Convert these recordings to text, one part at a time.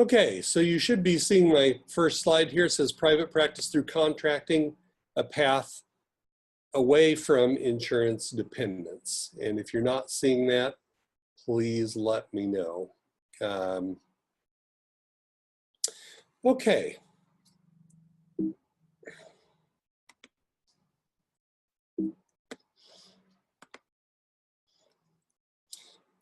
Okay, so you should be seeing my first slide here. It says private practice through contracting, a path away from insurance dependence. And if you're not seeing that, please let me know. Okay.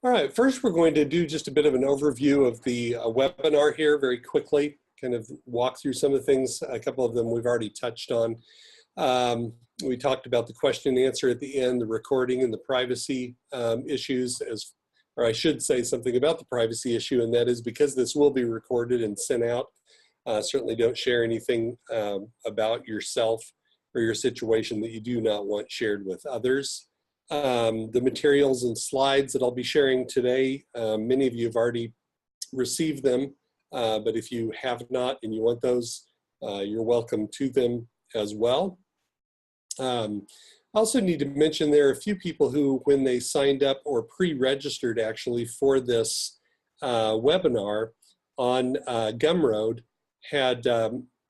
All right, first we're going to do just a bit of an overview of the webinar here very quickly, kind of walk through some of the things. A couple of them we've already touched on. We talked about the question and answer at the end, the recording and the privacy issues, or I should say something about the privacy issue, and that is because this will be recorded and sent out, certainly don't share anything about yourself or your situation that you do not want shared with others. The materials and slides that I'll be sharing today, many of you have already received them, but if you have not and you want those, you're welcome to them as well. I also need to mention there are a few people who, when they signed up or pre-registered actually for this webinar on Gumroad, had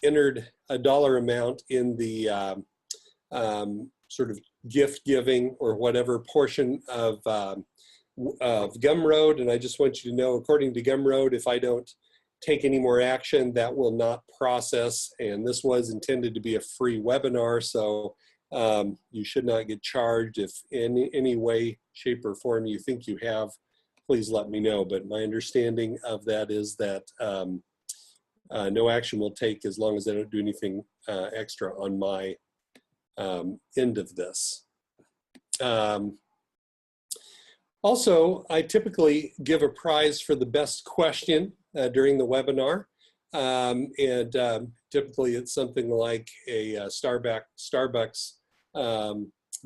entered a dollar amount in the sort of gift giving or whatever portion of Gumroad. And I just want you to know, according to Gumroad, if I don't take any more action, that will not process. And this was intended to be a free webinar, so you should not get charged. If in any way, shape, or form you think you have, please let me know. But my understanding of that is that no action will take as long as I don't do anything extra on my end of this. Also, I typically give a prize for the best question during the webinar. Typically it's something like a Starbucks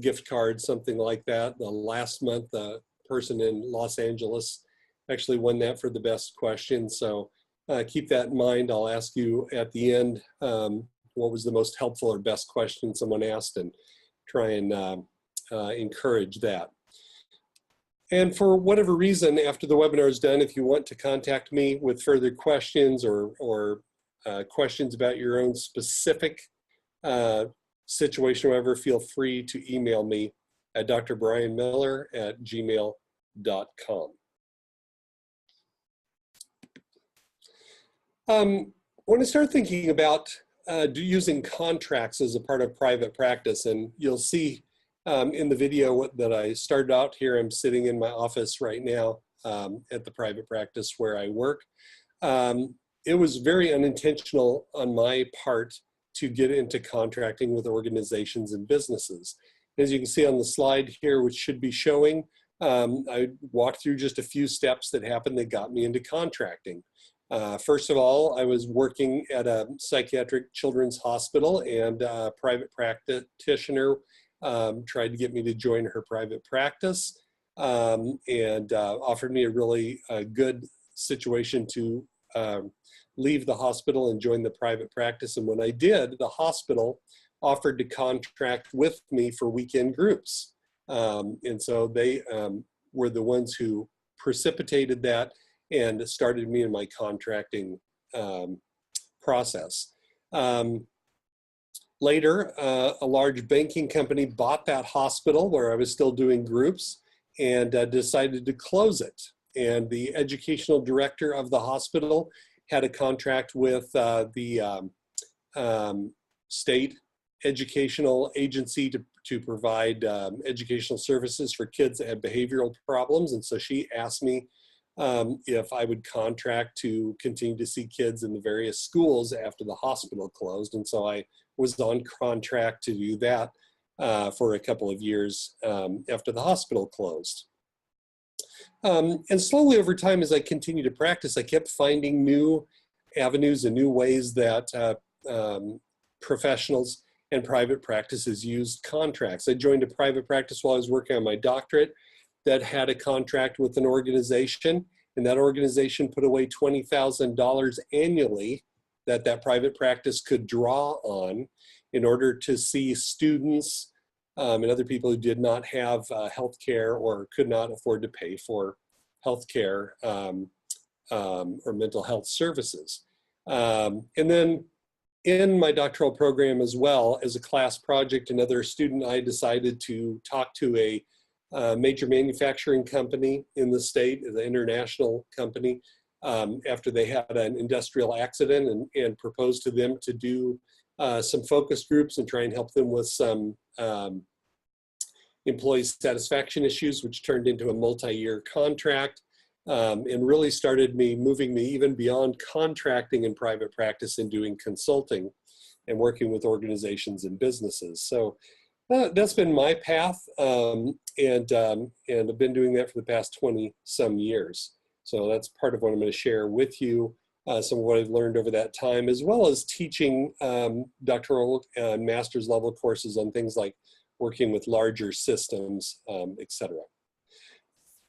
gift card, something like that. The last month, a person in Los Angeles actually won that for the best question. So keep that in mind. I'll ask you at the end what was the most helpful or best question someone asked, and try and encourage that. And for whatever reason, after the webinar is done, if you want to contact me with further questions or questions about your own specific situation, however, feel free to email me at drbrianmiller@gmail.com. When I start thinking about using contracts as a part of private practice, and you'll see in the video that I started out here, I'm sitting in my office right now at the private practice where I work. It was very unintentional on my part to get into contracting with organizations and businesses. As you can see on the slide here, which should be showing, I walked through just a few steps that happened that got me into contracting. First of all, I was working at a psychiatric children's hospital, and a private practitioner tried to get me to join her private practice, and offered me a really good situation to leave the hospital and join the private practice. And when I did, the hospital offered to contract with me for weekend groups. And so they were the ones who precipitated that and started me in my contracting process. Later, a large banking company bought that hospital where I was still doing groups, and decided to close it. And the educational director of the hospital had a contract with the state educational agency to provide educational services for kids that had behavioral problems. And so she asked me if I would contract to continue to see kids in the various schools after the hospital closed. And so I was on contract to do that for a couple of years after the hospital closed. And slowly over time, as I continued to practice, I kept finding new avenues and new ways that professionals and private practices used contracts. I joined a private practice while I was working on my doctorate that had a contract with an organization, and that organization put away $20,000 annually that private practice could draw on in order to see students and other people who did not have health care or could not afford to pay for health care or mental health services. And then in my doctoral program as well, as a class project, another student, I decided to talk to a major manufacturing company in the state, the international company, after they had an industrial accident, and proposed to them to do some focus groups and try and help them with some employee satisfaction issues, which turned into a multi-year contract, and really started moving me even beyond contracting in private practice and doing consulting and working with organizations and businesses. So that's been my path, and I've been doing that for the past 20-some years. So that's part of what I'm going to share with you, some of what I've learned over that time, as well as teaching doctoral and master's level courses on things like working with larger systems, etc.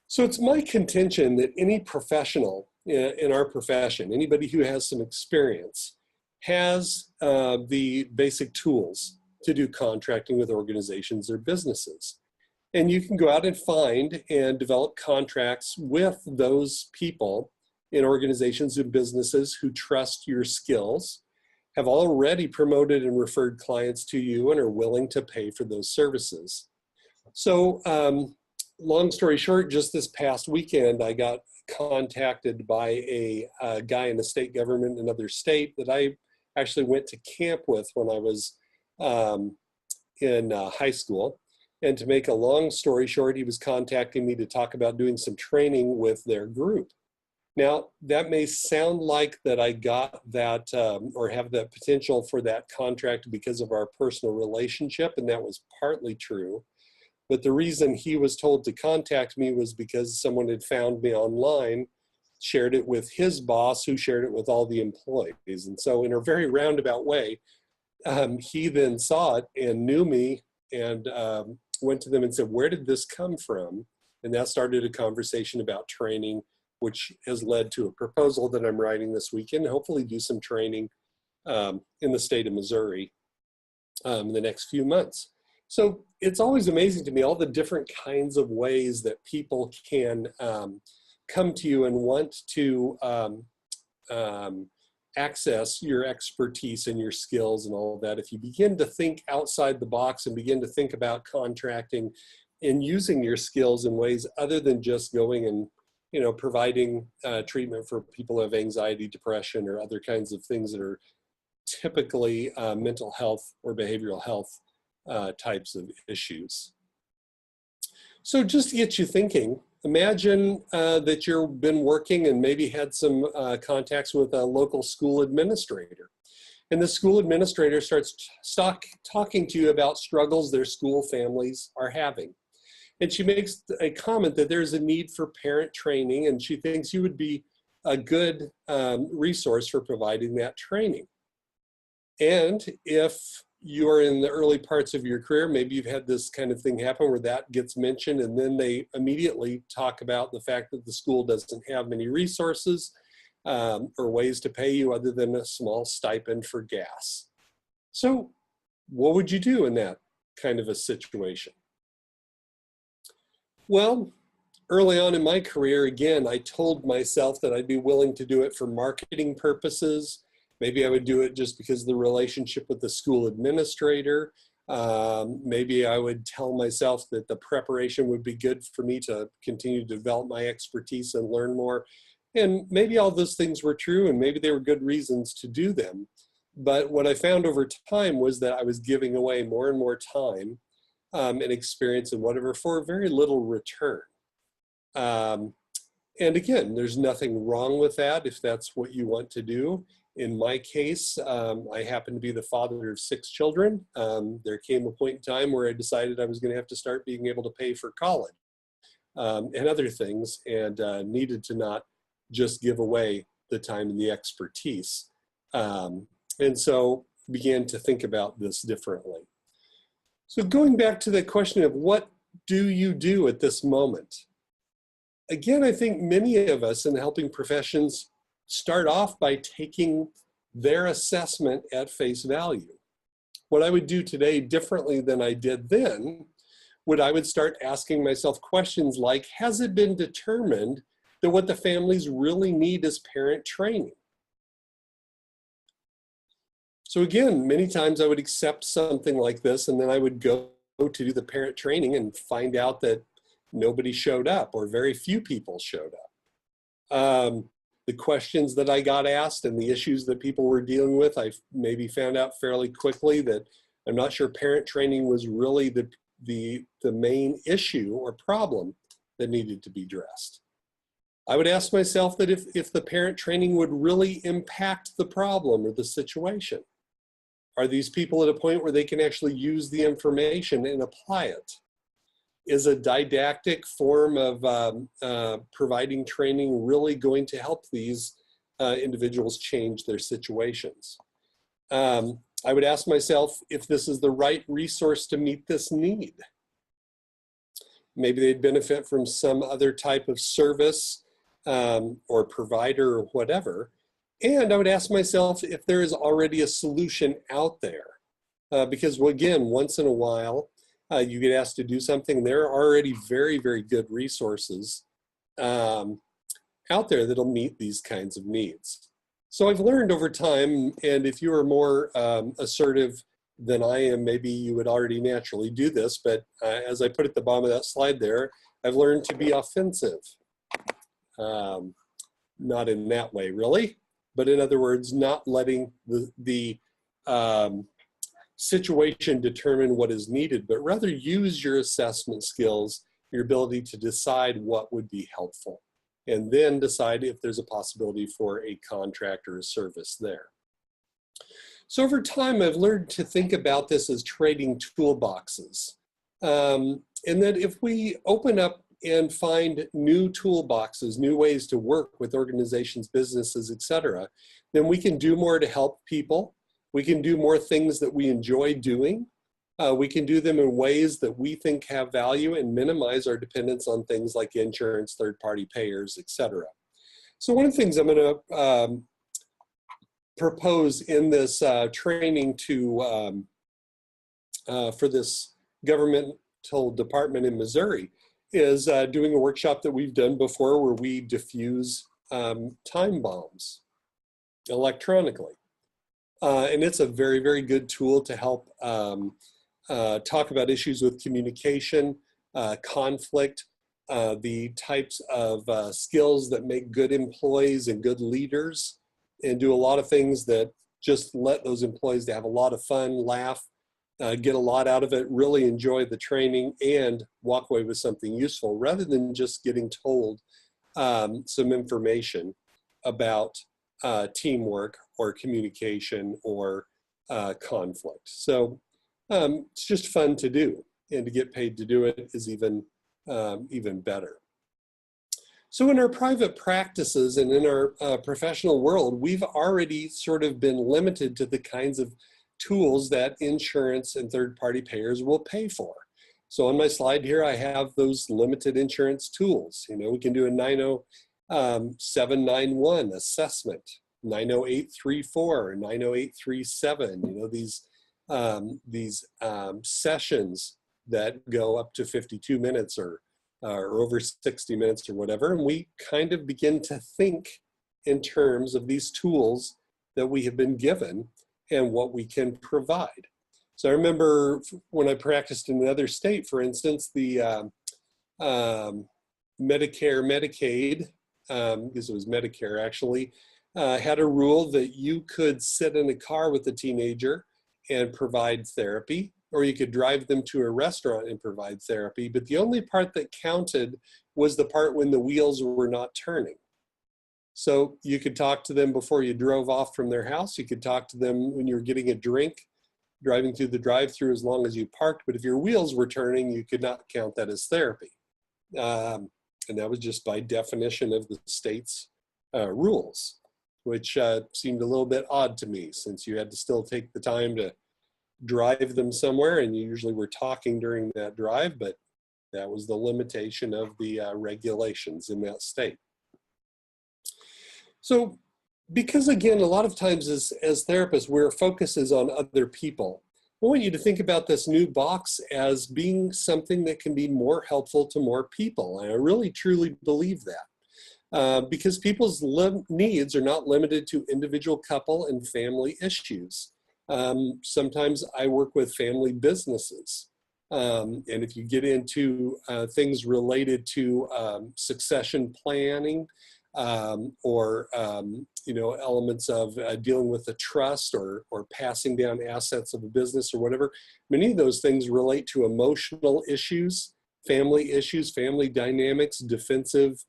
So it's my contention that any professional in our profession, anybody who has some experience, has the basic tools to do contracting with organizations or businesses. And you can go out and find and develop contracts with those people in organizations and businesses who trust your skills, have already promoted and referred clients to you, and are willing to pay for those services. So long story short, just this past weekend, I got contacted by a guy in the state government in another state that I actually went to camp with when I was in high school. And to make a long story short, he was contacting me to talk about doing some training with their group. Now, that may sound like that I got that or have the potential for that contract because of our personal relationship, and that was partly true. But the reason he was told to contact me was because someone had found me online, shared it with his boss, who shared it with all the employees. And so in a very roundabout way, he then saw it and knew me, and went to them and said, "Where did this come from?" And that started a conversation about training, which has led to a proposal that I'm writing this weekend, hopefully do some training in the state of Missouri in the next few months. So it's always amazing to me all the different kinds of ways that people can come to you and want to access your expertise and your skills and all of that. If you begin to think outside the box and begin to think about contracting and using your skills in ways other than just going and providing treatment for people who have anxiety, depression, or other kinds of things that are typically mental health or behavioral health types of issues. So just to get you thinking, imagine that you've been working and maybe had some contacts with a local school administrator. And the school administrator starts talking to you about struggles their school families are having. And she makes a comment that there's a need for parent training, and she thinks you would be a good resource for providing that training. And if you're in the early parts of your career, maybe you've had this kind of thing happen where that gets mentioned, and then they immediately talk about the fact that the school doesn't have many resources or ways to pay you other than a small stipend for gas. So what would you do in that kind of a situation? Well, early on in my career, again, I told myself that I'd be willing to do it for marketing purposes. Maybe I would do it just because of the relationship with the school administrator. Maybe I would tell myself that the preparation would be good for me to continue to develop my expertise and learn more. And maybe all those things were true, and maybe they were good reasons to do them. But what I found over time was that I was giving away more and more time and experience and whatever for very little return. And again, there's nothing wrong with that if that's what you want to do. In my case, I happen to be the father of 6 children. There came a point in time where I decided I was going to have to start being able to pay for college and other things, and needed to not just give away the time and the expertise. And so began to think about this differently. So going back to the question of what do you do at this moment? Again, I think many of us in the helping professions start off by taking their assessment at face value. What I would do today differently than I did then, I would start asking myself questions like, has it been determined that what the families really need is parent training. So again, many times I would accept something like this, and then I would go to do the parent training and find out that nobody showed up or very few people showed up. The questions that I got asked and the issues that people were dealing with, I maybe found out fairly quickly that I'm not sure parent training was really the main issue or problem that needed to be addressed. I would ask myself that if the parent training would really impact the problem or the situation. Are these people at a point where they can actually use the information and apply it? Is a didactic form of providing training really going to help these individuals change their situations? I would ask myself if this is the right resource to meet this need. Maybe they'd benefit from some other type of service or provider or whatever. And I would ask myself if there is already a solution out there. Because again, once in a while, you get asked to do something, there are already very, very good resources out there that'll meet these kinds of needs. So I've learned over time, and if you are more assertive than I am, maybe you would already naturally do this, but as I put at the bottom of that slide there, I've learned to be offensive. Not in that way, really, but in other words, not letting the situation determine what is needed, but rather use your assessment skills, your ability to decide what would be helpful, and then decide if there's a possibility for a contract or a service there. So over time, I've learned to think about this as trading toolboxes. And that if we open up and find new toolboxes, new ways to work with organizations, businesses, etc., then we can do more to help people. We can do more things that we enjoy doing. We can do them in ways that we think have value and minimize our dependence on things like insurance, third-party payers, etc. So one of the things I'm going to propose in this training to for this governmental department in Missouri is doing a workshop that we've done before where we diffuse time bombs electronically. And it's a very, very good tool to help talk about issues with communication, conflict, the types of skills that make good employees and good leaders, and do a lot of things that just let those employees to have a lot of fun, laugh, get a lot out of it, really enjoy the training, and walk away with something useful, rather than just getting told some information about teamwork or communication or conflict. So it's just fun to do, and to get paid to do it is even better. So in our private practices and in our professional world, we've already sort of been limited to the kinds of tools that insurance and third-party payers will pay for. So on my slide here, I have those limited insurance tools. You know, we can do a 90791 assessment, 90834, 90837. You know, these sessions that go up to 52 minutes or over 60 minutes or whatever, and we kind of begin to think in terms of these tools that we have been given and what we can provide. So I remember when I practiced in another state, for instance, the Medicare, Medicaid, because it was Medicare actually, had a rule that you could sit in a car with a teenager and provide therapy, or you could drive them to a restaurant and provide therapy, but the only part that counted was the part when the wheels were not turning. So you could talk to them before you drove off from their house. You could talk to them when you were getting a drink, driving through the drive-through as long as you parked, but if your wheels were turning, you could not count that as therapy. And that was just by definition of the state's rules, which seemed a little bit odd to me, since you had to still take the time to drive them somewhere, and you usually were talking during that drive, but that was the limitation of the regulations in that state. So because again, a lot of times as therapists, where focus is on other people, I want you to think about this new box as being something that can be more helpful to more people. And I really truly believe that. because people's needs are not limited to individual couple and family issues. Sometimes I work with family businesses. And if you get into things related to succession planning, or elements of dealing with a trust or passing down assets of a business or whatever, many of those things relate to emotional issues, family dynamics, defensive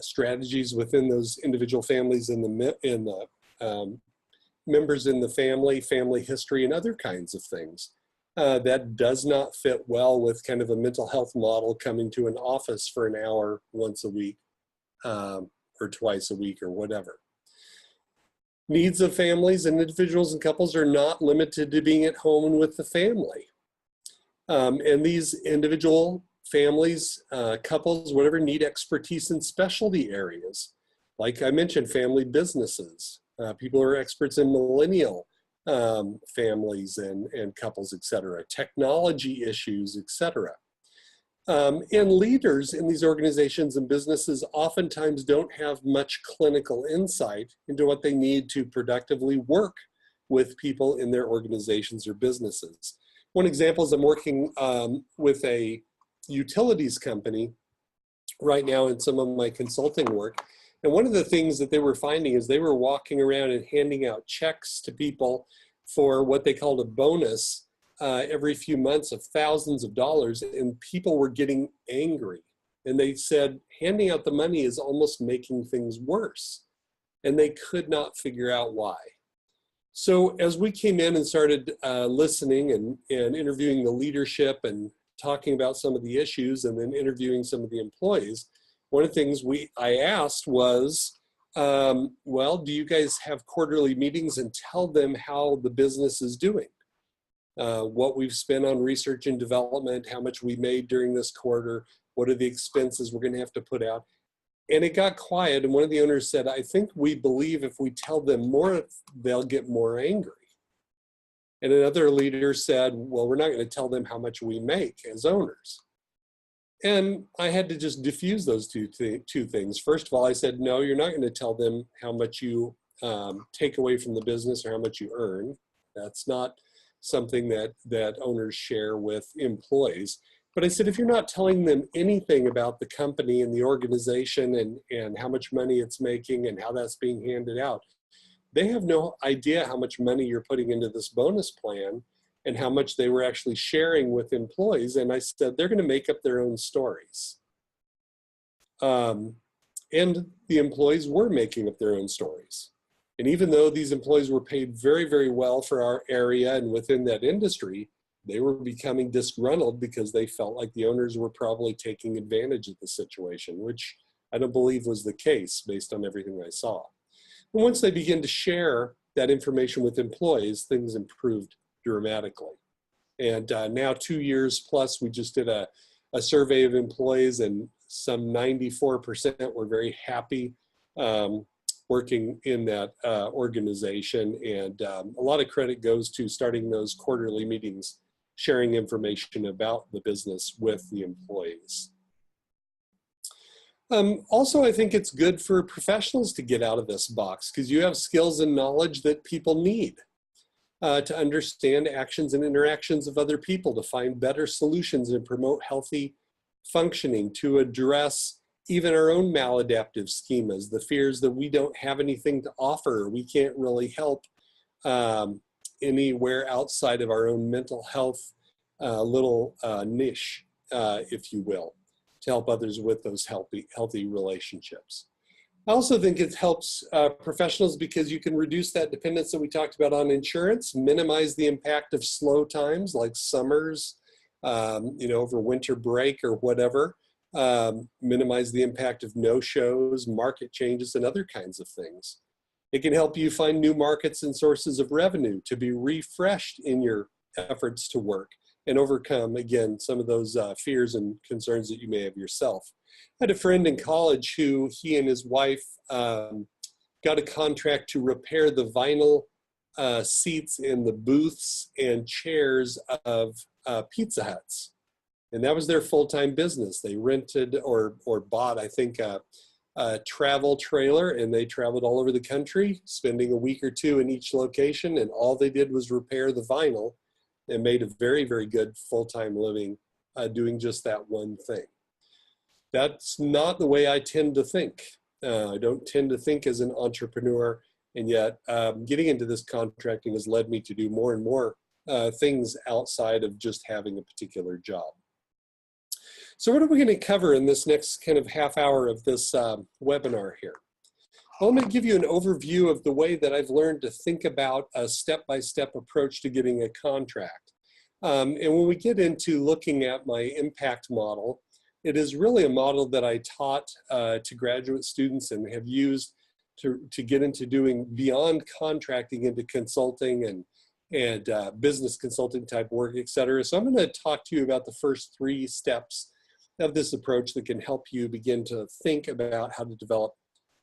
strategies within those individual families, in the members in the family history, and other kinds of things. That does not fit well with kind of a mental health model coming to an office for an hour once a week, or twice a week, or whatever. Needs of families and individuals and couples are not limited to being at home and with the family. And these individual families, couples, whatever, need expertise in specialty areas. Like I mentioned, family businesses. People who are experts in millennial families and couples, etc. Technology issues, etc. And leaders in these organizations and businesses oftentimes don't have much clinical insight into what they need to productively work with people in their organizations or businesses. One example is I'm working with a utilities company right now in some of my consulting work. And one of the things that they were finding is they were walking around and handing out checks to people for what they called a bonus every few months of thousands of dollars, and people were getting angry. And they said, handing out the money is almost making things worse. And they could not figure out why. So as we came in and started listening and interviewing the leadership and talking about some of the issues and then interviewing some of the employees, one of the things I asked was, well, do you guys have quarterly meetings and tell them how the business is doing? What we've spent on research and development, how much we made during this quarter, what are the expenses we're gonna have to put out? And it got quiet, and one of the owners said, I think we believe if we tell them more, they'll get more angry. And another leader said, well, we're not gonna tell them how much we make as owners. And I had to just diffuse those two things. First of all, I said, no, you're not going to tell them how much you take away from the business or how much you earn. That's not something that owners share with employees. But I said, if you're not telling them anything about the company and the organization and how much money it's making and how that's being handed out, they have no idea how much money you're putting into this bonus plan and how much they were actually sharing with employees. And I said, they're gonna make up their own stories. And the employees were making up their own stories. And even though these employees were paid very, very well for our area and within that industry, they were becoming disgruntled because they felt like the owners were probably taking advantage of the situation, which I don't believe was the case based on everything I saw. And once they began to share that information with employees, things improved dramatically. And now 2 years plus, we just did a survey of employees, and some 94% were very happy working in that organization. And a lot of credit goes to starting those quarterly meetings, sharing information about the business with the employees. Also, I think it's good for professionals to get out of this box because you have skills and knowledge that people need. To understand actions and interactions of other people, to find better solutions and promote healthy functioning, to address even our own maladaptive schemas, the fears that we don't have anything to offer, we can't really help anywhere outside of our own mental health little niche, if you will, to help others with those healthy relationships. I also think it helps professionals because you can reduce that dependence that we talked about on insurance, minimize the impact of slow times like summers, over winter break or whatever, minimize the impact of no-shows, market changes, and other kinds of things. It can help you find new markets and sources of revenue to be refreshed in your efforts to work and overcome, again, some of those fears and concerns that you may have yourself. I had a friend in college who he and his wife got a contract to repair the vinyl seats in the booths and chairs of Pizza Huts. And that was their full-time business. They rented or bought, I think, a travel trailer, and they traveled all over the country, spending a week or two in each location, and all they did was repair the vinyl and made a very, very good full-time living doing just that one thing. That's not the way I tend to think. I don't tend to think as an entrepreneur, and yet getting into this contracting has led me to do more and more things outside of just having a particular job. So what are we going to cover in this next kind of half hour of this webinar here? Well, I'm going to give you an overview of the way that I've learned to think about a step-by-step approach to getting a contract. And when we get into looking at my impact model, it is really a model that I taught to graduate students and have used to get into doing beyond contracting into consulting and business consulting type work, et cetera. So I'm going to talk to you about the first 3 steps of this approach that can help you begin to think about how to develop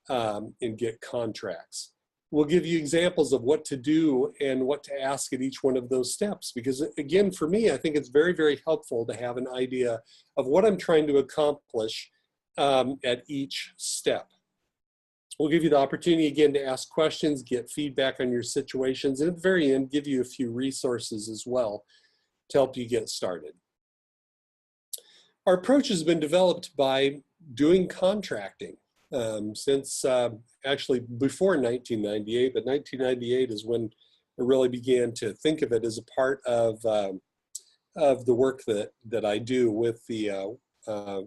and get contracts. We'll give you examples of what to do and what to ask at each one of those steps, because again, for me, I think it's very, very helpful to have an idea of what I'm trying to accomplish at each step. We'll give you the opportunity again to ask questions, get feedback on your situations, and at the very end, give you a few resources as well to help you get started. Our approach has been developed by doing contracting since actually before 1998, but 1998 is when I really began to think of it as a part of the work that I do with the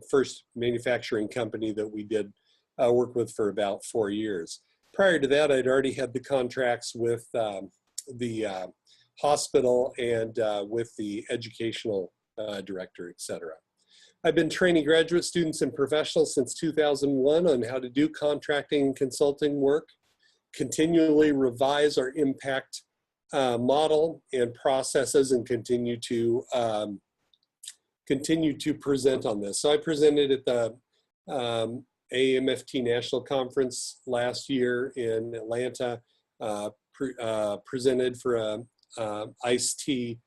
first manufacturing company that we did work with for about 4 years. Prior to that, I'd already had the contracts with the hospital and with the educational director, et cetera. I've been training graduate students and professionals since 2001 on how to do contracting and consulting work, continually revise our impact model and processes, and continue to present on this. So I presented at the AMFT National Conference last year in Atlanta, presented for a iced tea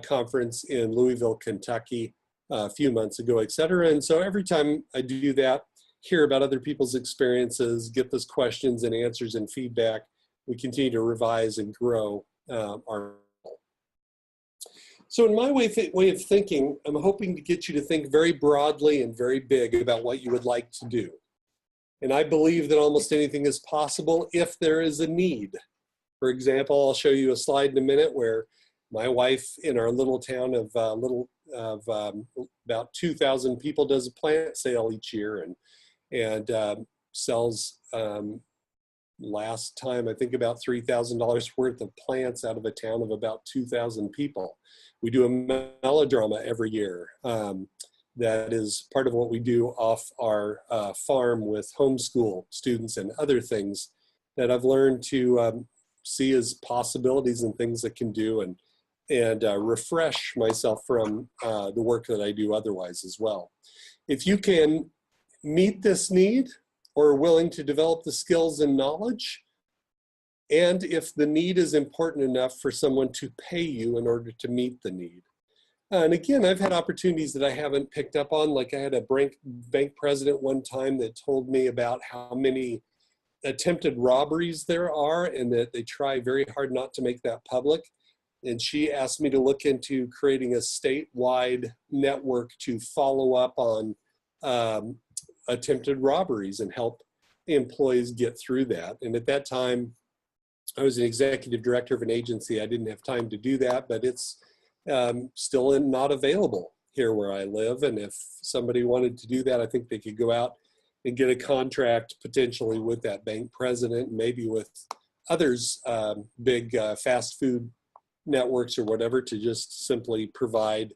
conference in Louisville, Kentucky a few months ago, et cetera. And so every time I do that, hear about other people's experiences, get those questions and answers and feedback, we continue to revise and grow our. So in my way of thinking, I'm hoping to get you to think very broadly and very big about what you would like to do. And I believe that almost anything is possible if there is a need. For example, I'll show you a slide in a minute where my wife in our little town of about 2,000 people does a plant sale each year and sells last time I think about $3,000 worth of plants out of a town of about 2,000 people. We do a melodrama every year. That is part of what we do off our farm with homeschool students and other things that I've learned to see as possibilities and things that can do and refresh myself from the work that I do otherwise as well. If you can meet this need or are willing to develop the skills and knowledge, and if the need is important enough for someone to pay you in order to meet the need. And again, I've had opportunities that I haven't picked up on, like I had a bank president one time that told me about how many attempted robberies there are and that they try very hard not to make that public. And she asked me to look into creating a statewide network to follow up on attempted robberies and help employees get through that. And at that time, I was an executive director of an agency. I didn't have time to do that, but it's still not available here where I live. And if somebody wanted to do that, I think they could go out and get a contract potentially with that bank president, maybe with others, big fast food networks or whatever, to just simply provide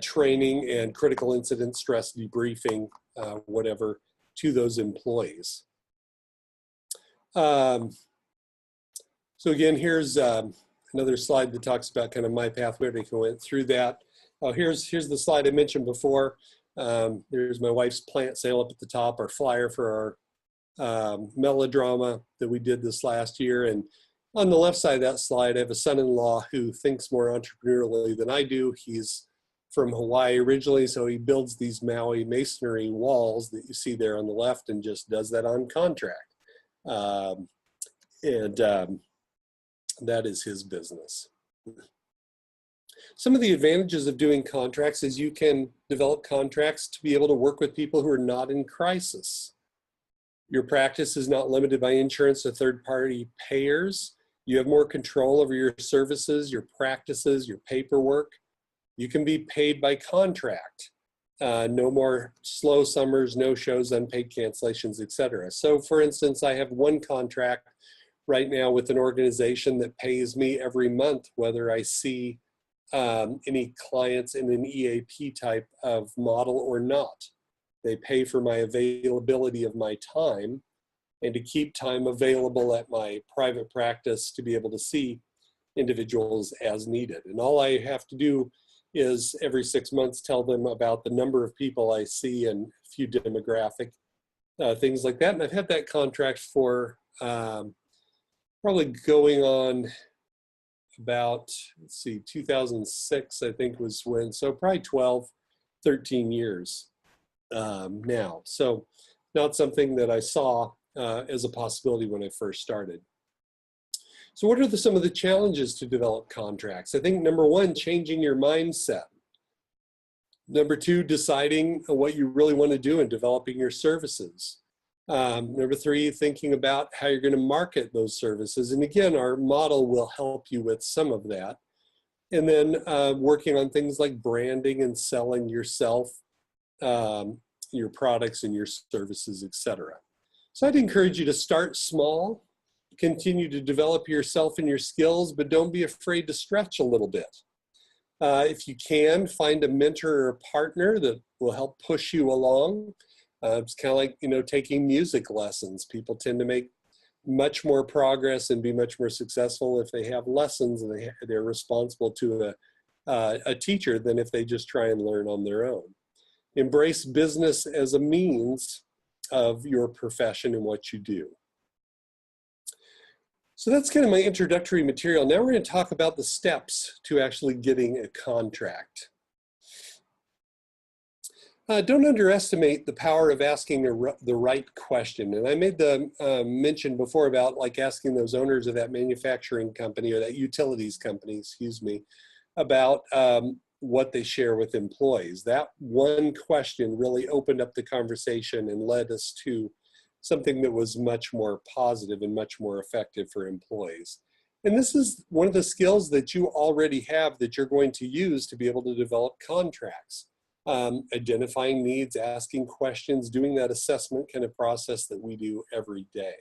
training and critical incident stress debriefing, whatever, to those employees. So again, here's another slide that talks about kind of my pathway. I went through that. Here's the slide I mentioned before. There's my wife's plant sale up at the top, our flyer for our melodrama that we did this last year. And on the left side of that slide, I have a son-in-law who thinks more entrepreneurially than I do. He's from Hawaii originally, so he builds these Maui masonry walls that you see there on the left and just does that on contract. That is his business. Some of the advantages of doing contracts is you can develop contracts to be able to work with people who are not in crisis. Your practice is not limited by insurance or third-party payers. You have more control over your services, your practices, your paperwork. You can be paid by contract. No more slow summers, no shows, unpaid cancellations, etc. So for instance, I have one contract right now with an organization that pays me every month whether I see any clients in an EAP type of model or not. They pay for my availability of my time and to keep time available at my private practice to be able to see individuals as needed. And all I have to do is every 6 months tell them about the number of people I see and a few demographic things like that. And I've had that contract for probably going on about, let's see, 2006, I think was when, so probably 12, 13 years now. So not something that I saw as a possibility when I first started. So what are some of the challenges to develop contracts? I think number one, changing your mindset. Number two, deciding what you really want to do and developing your services. Number three, thinking about how you're going to market those services. And again, our model will help you with some of that. And then working on things like branding and selling yourself, your products and your services, etc. So I'd encourage you to start small, continue to develop yourself and your skills, but don't be afraid to stretch a little bit. If you can, find a mentor or a partner that will help push you along. It's kind of like, you know, taking music lessons. People tend to make much more progress and be much more successful if they have lessons and they're responsible to a teacher than if they just try and learn on their own. Embrace business as a means of your profession and what you do. So that's kind of my introductory material. Now we're going to talk about the steps to actually getting a contract. Don't underestimate the power of asking the right question. And I made the mention before about like asking those owners of that manufacturing company or that utilities company, excuse me, about what they share with employees. That one question really opened up the conversation and led us to something that was much more positive and much more effective for employees. And this is one of the skills that you already have that you're going to use to be able to develop contracts. Identifying needs, asking questions, doing that assessment kind of process that we do every day.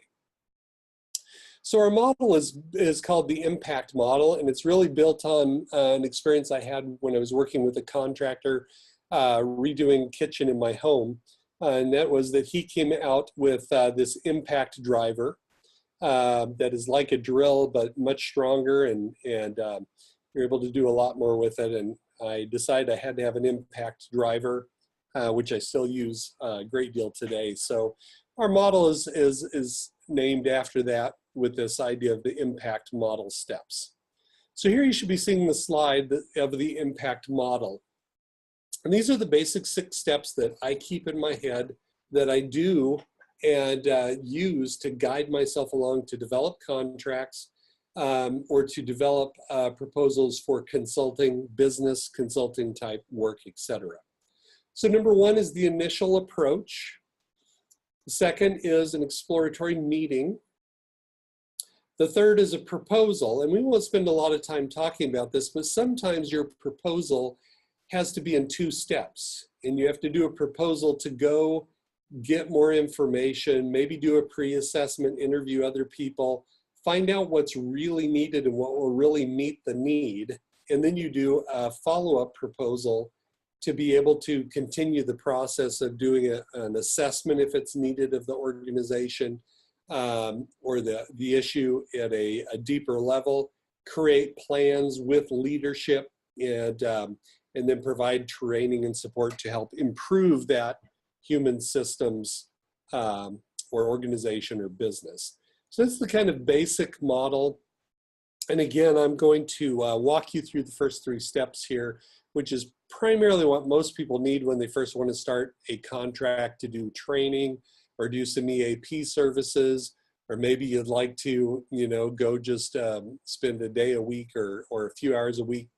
So our model is called the impact model, and it's really built on an experience I had when I was working with a contractor redoing kitchen in my home. And that was that he came out with this impact driver that is like a drill, but much stronger, and you're able to do a lot more with it. And I decided I had to have an impact driver, which I still use a great deal today. So our model is named after that with this idea of the impact model steps. So here you should be seeing the slide of the impact model. And these are the basic 6 steps that I keep in my head that I do and use to guide myself along to develop contracts or to develop proposals for consulting, business consulting type work, etc. So number 1 is the initial approach. The second is an exploratory meeting. The third is a proposal, and we won't spend a lot of time talking about this, but sometimes your proposal has to be in 2 steps, and you have to do a proposal to go get more information, maybe do a pre-assessment, interview other people, find out what's really needed and what will really meet the need, and then you do a follow-up proposal to be able to continue the process of doing an assessment if it's needed of the organization or the issue at a deeper level, create plans with leadership, and then provide training and support to help improve that human systems or organization or business. So that's the kind of basic model. And again, I'm going to walk you through the first 3 steps here, which is primarily what most people need when they first want to start a contract to do training or do some EAP services, or maybe you'd like to, go just spend a day a week or a few hours a week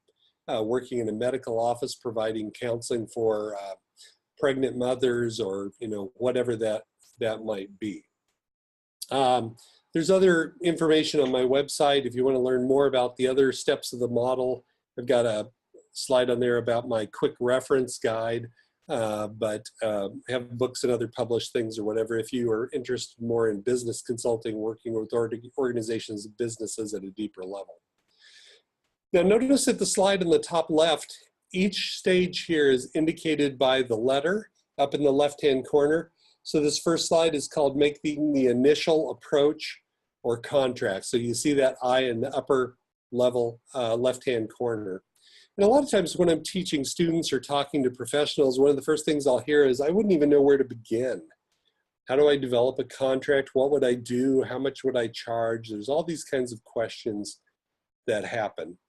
working in a medical office providing counseling for pregnant mothers, or whatever that might be. There's other information on my website if you want to learn more about the other steps of the model. I've got a slide on there about my quick reference guide, but have books and other published things or whatever if you are interested more in business consulting, working with organizations and businesses at a deeper level. Now notice at the slide in the top left, each stage here is indicated by the letter up in the left-hand corner. So this first slide is called Making the Initial Approach or Contract. So you see that I in the upper level left-hand corner. And a lot of times when I'm teaching students or talking to professionals, one of the first things I'll hear is, I wouldn't even know where to begin. How do I develop a contract? What would I do? How much would I charge? There's all these kinds of questions that happen.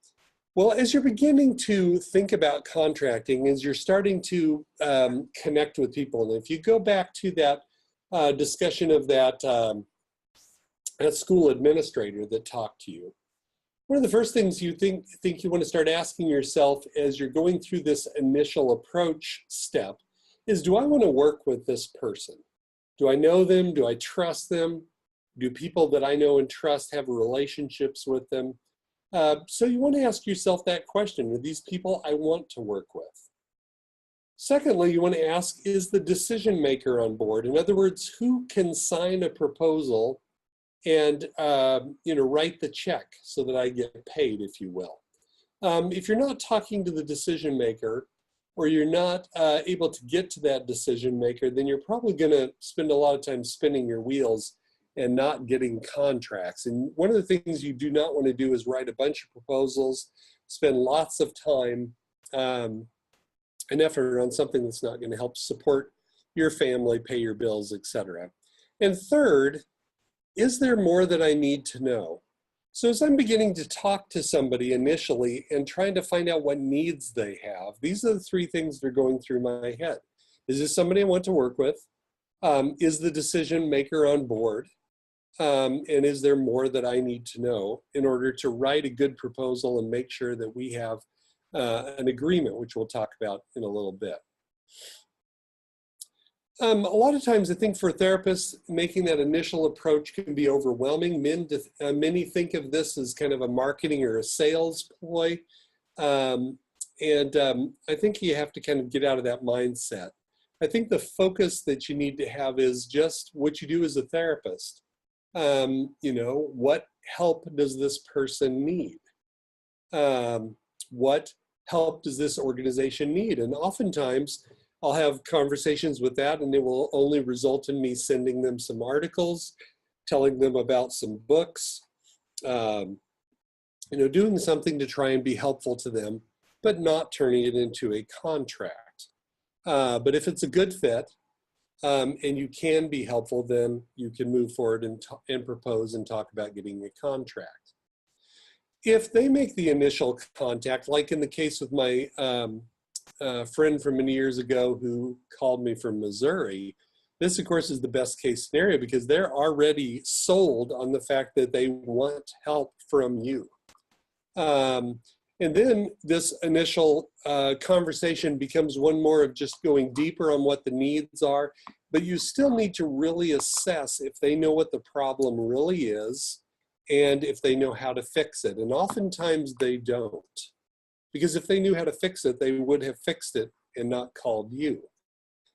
Well, as you're beginning to think about contracting, as you're starting to connect with people, and if you go back to that discussion of that school administrator that talked to you, one of the first things you think you want to start asking yourself as you're going through this initial approach step is, do I want to work with this person? Do I know them? Do I trust them? Do people that I know and trust have relationships with them? So you want to ask yourself that question. Are these people I want to work with? Secondly, you want to ask, is the decision maker on board? In other words, who can sign a proposal and write the check so that I get paid, if you will? If you're not talking to the decision maker, or you're not able to get to that decision maker, then you're probably going to spend a lot of time spinning your wheels and not getting contracts. And one of the things you do not want to do is write a bunch of proposals, spend lots of time and effort on something that's not going to help support your family, pay your bills, etc. And third, is there more that I need to know? So as I'm beginning to talk to somebody initially and trying to find out what needs they have, these are the three things that are going through my head. Is this somebody I want to work with? Is the decision maker on board? And is there more that I need to know in order to write a good proposal and make sure that we have an agreement, which we'll talk about in a little bit. A lot of times I think for therapists, making that initial approach can be overwhelming. Many think of this as kind of a marketing or a sales ploy. I think you have to kind of get out of that mindset. I think the focus that you need to have is just what you do as a therapist. What help does this person need? What help does this organization need? And oftentimes I'll have conversations with that, and it will only result in me sending them some articles, telling them about some books, doing something to try and be helpful to them, but not turning it into a contract. But if it's a good fit, and you can be helpful, then you can move forward and propose and talk about getting a contract. If they make the initial contact, like in the case with my friend from many years ago who called me from Missouri, this of course is the best case scenario because they're already sold on the fact that they want help from you. And then this initial conversation becomes one more of just going deeper on what the needs are, but you still need to really assess if they know what the problem really is and if they know how to fix it. And oftentimes they don't, because if they knew how to fix it, they would have fixed it and not called you.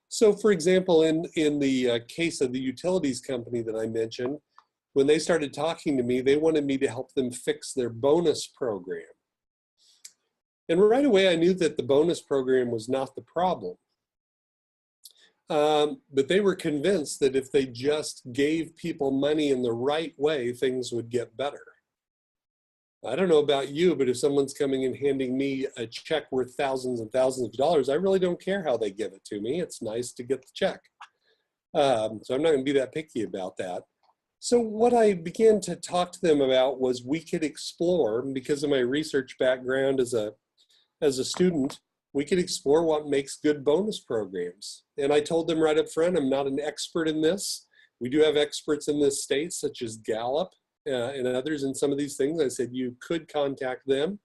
So for example, in the case of the utilities company that I mentioned, when they started talking to me, they wanted me to help them fix their bonus program. And right away, I knew that the bonus program was not the problem. But they were convinced that if they just gave people money in the right way, things would get better. I don't know about you, but if someone's coming and handing me a check worth thousands and thousands of dollars, I really don't care how they give it to me. It's nice to get the check. So I'm not going to be that picky about that. So what I began to talk to them about was we could explore, because of my research background as a student, we could explore what makes good bonus programs. And I told them right up front, I'm not an expert in this. We do have experts in this state, such as Gallup and others in some of these things. I said, you could contact them.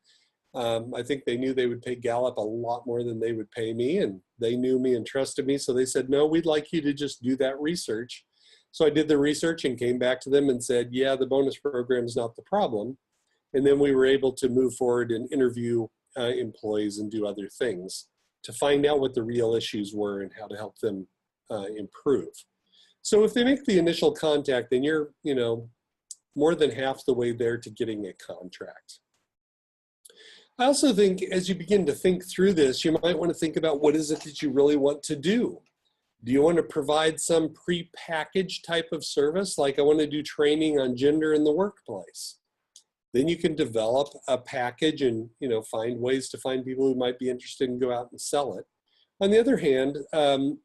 I think they knew they would pay Gallup a lot more than they would pay me, and they knew me and trusted me. So they said, no, we'd like you to just do that research. So I did the research and came back to them and said, yeah, the bonus program is not the problem. And then we were able to move forward and interview employees and do other things to find out what the real issues were and how to help them improve. So if they make the initial contact, then you're, more than half the way there to getting a contract. I also think as you begin to think through this, you might want to think about what is it that you really want to do. Do you want to provide some pre-packaged type of service? Like I want to do training on gender in the workplace. Then you can develop a package and find ways to find people who might be interested and go out and sell it. On the other hand,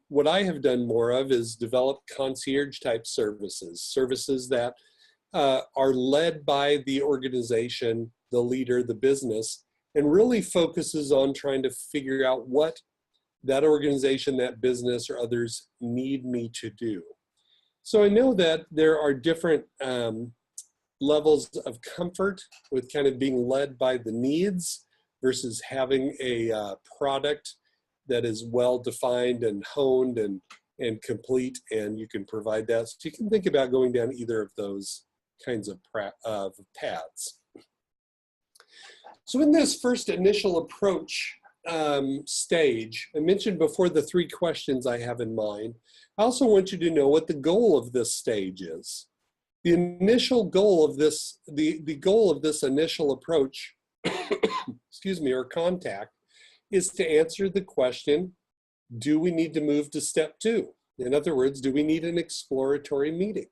what I have done more of is develop concierge type services, services that are led by the organization, the leader, the business, and really focuses on trying to figure out what that organization, that business, or others need me to do. So I know that there are different levels of comfort with kind of being led by the needs versus having a product that is well defined and honed and complete, and you can provide that. So you can think about going down either of those kinds of paths. So in this first initial approach stage, I mentioned before the 3 questions I have in mind. I also want you to know what the goal of this stage is. The initial goal of this, the goal of this initial approach, excuse me, or contact, is to answer the question, do we need to move to step 2? In other words, do we need an exploratory meeting?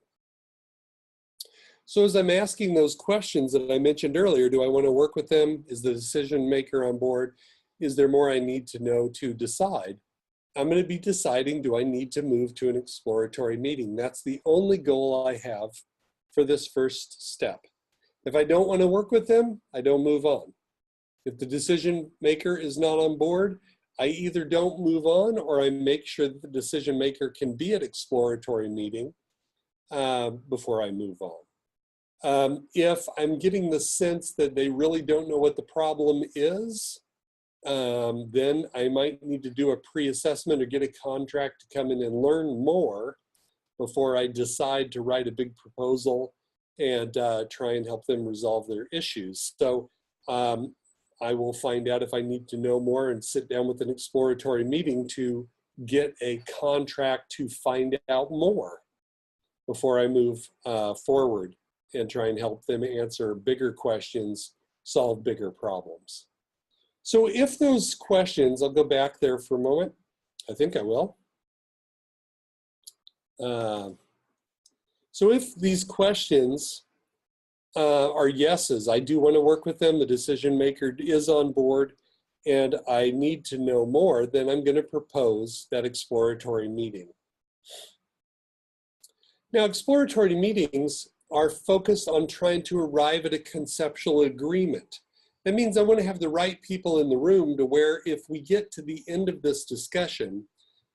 So as I'm asking those questions that I mentioned earlier, do I want to work with them? Is the decision maker on board? Is there more I need to know to decide? I'm going to be deciding, do I need to move to an exploratory meeting? That's the only goal I have for this first step. If I don't want to work with them, I don't move on. If the decision maker is not on board, I either don't move on or I make sure that the decision maker can be at exploratory meeting before I move on. If I'm getting the sense that they really don't know what the problem is, then I might need to do a pre-assessment or get a contract to come in and learn more before I decide to write a big proposal and try and help them resolve their issues. So I will find out if I need to know more and sit down with an exploratory meeting to get a contract to find out more before I move forward and try and help them answer bigger questions, solve bigger problems. So if those questions, I'll go back there for a moment. I think I will. So if these questions are yeses, I do want to work with them, the decision maker is on board, and I need to know more, then I'm going to propose that exploratory meeting. Now, exploratory meetings are focused on trying to arrive at a conceptual agreement. That means I want to have the right people in the room to where if we get to the end of this discussion,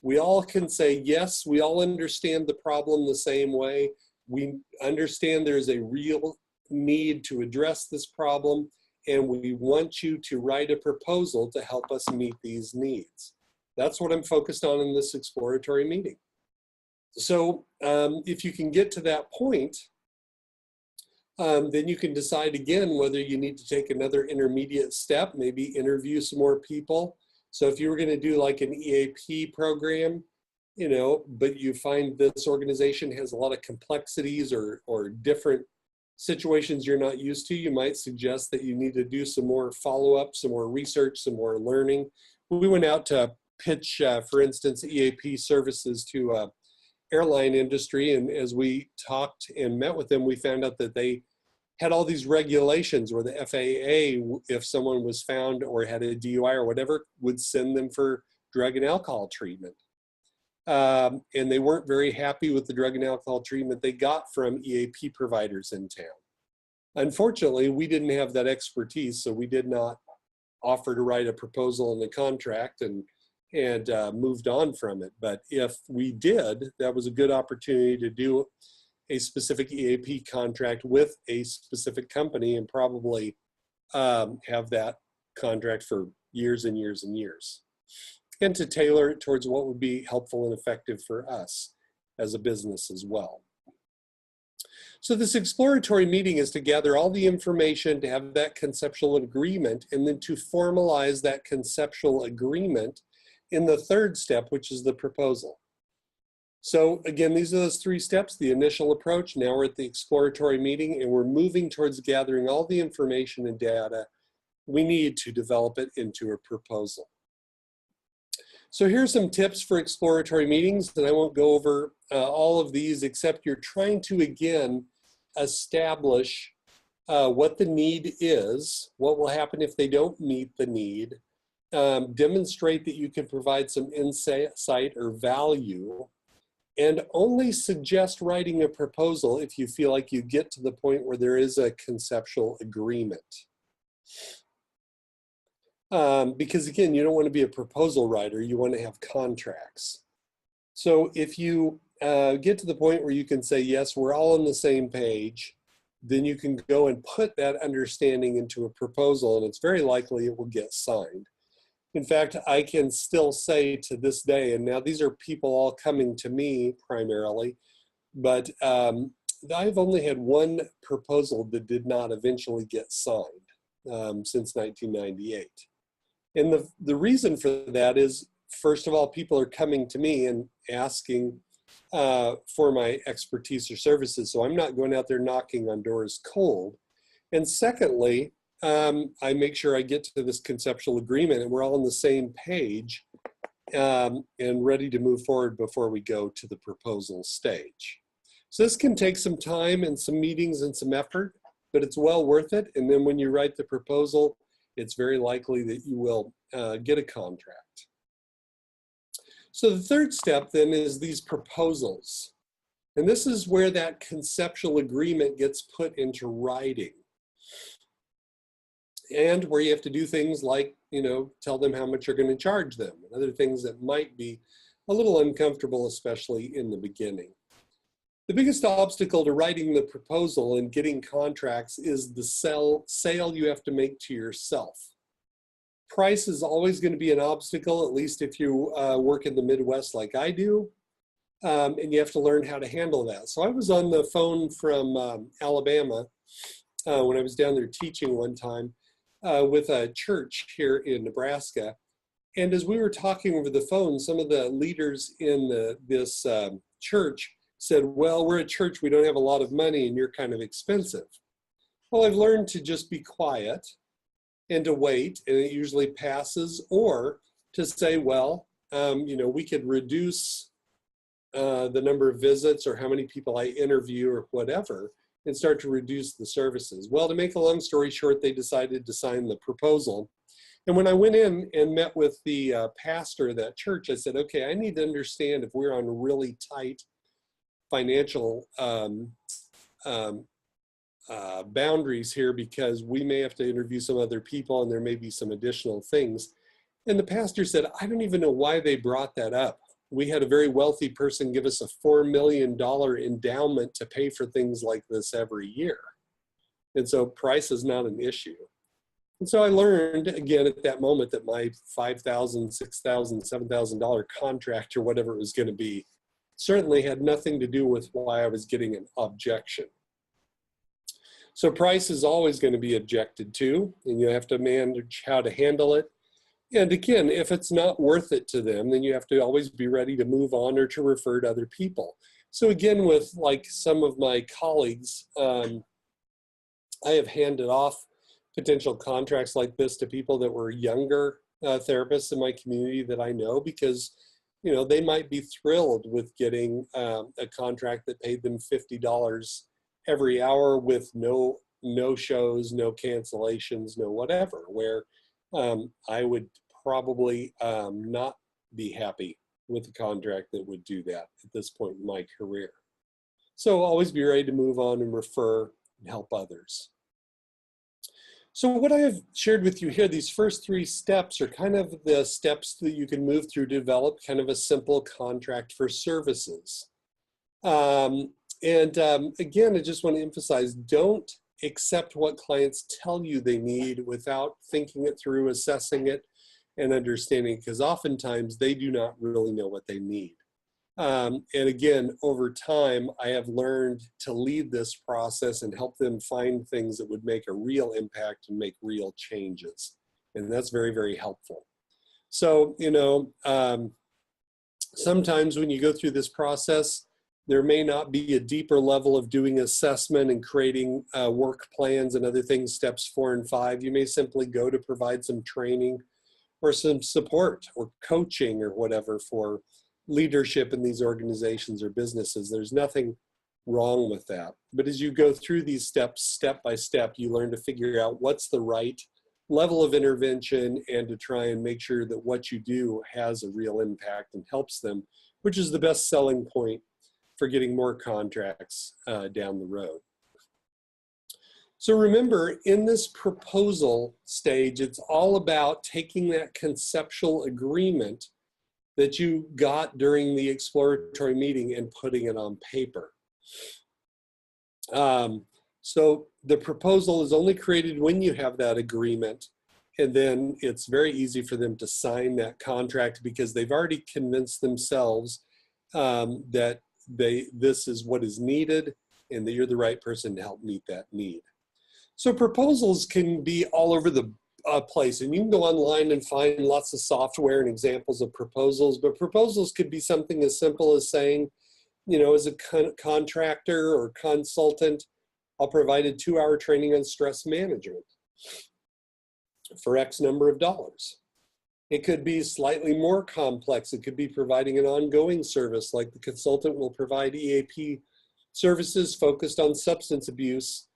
we all can say, yes, we all understand the problem the same way. We understand there's a real need to address this problem, and we want you to write a proposal to help us meet these needs. That's what I'm focused on in this exploratory meeting. So if you can get to that point, then you can decide again whether you need to take another intermediate step, maybe interview some more people. So if you were going to do like an EAP program, but you find this organization has a lot of complexities or different situations you're not used to, you might suggest that you need to do some more follow-up, some more research, some more learning. We went out to pitch, for instance, EAP services to airline industry, and as we talked and met with them, we found out that they had all these regulations where the FAA, if someone was found or had a DUI or whatever, would send them for drug and alcohol treatment. And they weren't very happy with the drug and alcohol treatment they got from EAP providers in town. Unfortunately, we didn't have that expertise, so we did not offer to write a proposal and a contract and moved on from it. But if we did, that was a good opportunity to do a specific EAP contract with a specific company and probably have that contract for years and years and years. And to tailor it towards what would be helpful and effective for us as a business as well. So this exploratory meeting is to gather all the information, to have that conceptual agreement, and then to formalize that conceptual agreement in the third step, which is the proposal. So again, these are those 3 steps, the initial approach. Now we're at the exploratory meeting and we're moving towards gathering all the information and data we need to develop it into a proposal. So here's some tips for exploratory meetings, and I won't go over all of these, except you're trying to, again, establish what the need is, what will happen if they don't meet the need, demonstrate that you can provide some insight or value, and only suggest writing a proposal if you feel like you get to the point where there is a conceptual agreement. Because again, you don't want to be a proposal writer, you want to have contracts. So if you get to the point where you can say, yes, we're all on the same page, then you can go and put that understanding into a proposal, and it's very likely it will get signed. In fact, I can still say to this day, and now these are people all coming to me primarily, but I've only had one proposal that did not eventually get signed since 1998. And the reason for that is, first of all, people are coming to me and asking for my expertise or services, so I'm not going out there knocking on doors cold. And secondly, I make sure I get to this conceptual agreement and we're all on the same page and ready to move forward before we go to the proposal stage. So this can take some time and some meetings and some effort, but it's well worth it. And then when you write the proposal, it's very likely that you will get a contract. So the third step then is these proposals. And this is where that conceptual agreement gets put into writing. And where you have to do things like, tell them how much you're going to charge them, and other things that might be a little uncomfortable, especially in the beginning. The biggest obstacle to writing the proposal and getting contracts is the sale you have to make to yourself. Price is always going to be an obstacle, at least if you work in the Midwest like I do, and you have to learn how to handle that. So I was on the phone from Alabama when I was down there teaching one time with a church here in Nebraska. And as we were talking over the phone, some of the leaders in this church said, well, we're a church, we don't have a lot of money and you're kind of expensive. Well, I've learned to just be quiet and to wait, and it usually passes, or to say, well, we could reduce the number of visits or how many people I interview or whatever, and start to reduce the services. Well, to make a long story short, they decided to sign the proposal. And when I went in and met with the pastor of that church, I said, okay, I need to understand if we're on really tight financial boundaries here, because we may have to interview some other people and there may be some additional things. And the pastor said, I don't even know why they brought that up. We had a very wealthy person give us a $4 million endowment to pay for things like this every year. And so price is not an issue. And so I learned again at that moment that my $5,000, $6,000, $7,000 contract or whatever it was going to be certainly had nothing to do with why I was getting an objection. So price is always going to be objected to, and you have to manage how to handle it. And again, if it's not worth it to them, then you have to always be ready to move on or to refer to other people. So again, with like some of my colleagues, I have handed off potential contracts like this to people that were younger therapists in my community that I know, because they might be thrilled with getting a contract that paid them $50 every hour with no shows, no cancellations, no whatever, where I would probably not be happy with a contract that would do that at this point in my career. So always be ready to move on and refer and help others. So what I have shared with you here, these first 3 steps are kind of the steps that you can move through to develop kind of a simple contract for services. Again, I just want to emphasize, don't accept what clients tell you they need without thinking it through, assessing it, and understanding, because oftentimes they do not really know what they need. And again, over time, I have learned to lead this process and help them find things that would make a real impact and make real changes. And that's very, very helpful. So, sometimes when you go through this process, there may not be a deeper level of doing assessment and creating work plans and other things, steps 4 and 5. You may simply go to provide some training or some support or coaching or whatever for leadership in these organizations or businesses. There's nothing wrong with that. But as you go through these steps, step by step, you learn to figure out what's the right level of intervention and to try and make sure that what you do has a real impact and helps them, which is the best selling point for getting more contracts down the road. So remember, in this proposal stage, it's all about taking that conceptual agreement that you got during the exploratory meeting and putting it on paper. So the proposal is only created when you have that agreement, and then it's very easy for them to sign that contract because they've already convinced themselves that this is what is needed and that you're the right person to help meet that need. So proposals can be all over the place, and you can go online and find lots of software and examples of proposals, but proposals could be something as simple as saying, as a contractor or consultant, I'll provide a 2-hour training on stress management for X number of dollars. It could be slightly more complex. It could be providing an ongoing service, like the consultant will provide EAP services focused on substance abuse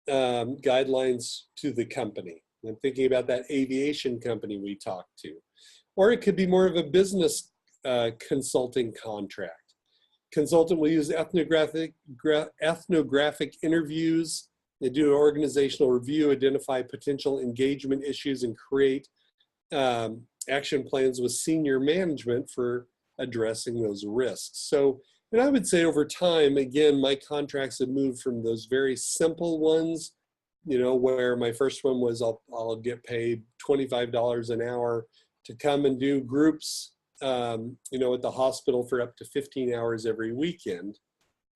guidelines to the company. I'm thinking about that aviation company we talked to. Or it could be more of a business consulting contract. Consultant will use ethnographic interviews. They do an organizational review, identify potential engagement issues, and create action plans with senior management for addressing those risks. So, and I would say over time, again, my contracts have moved from those very simple ones, where my first one was I'll get paid $25 an hour to come and do groups, at the hospital for up to 15 hours every weekend,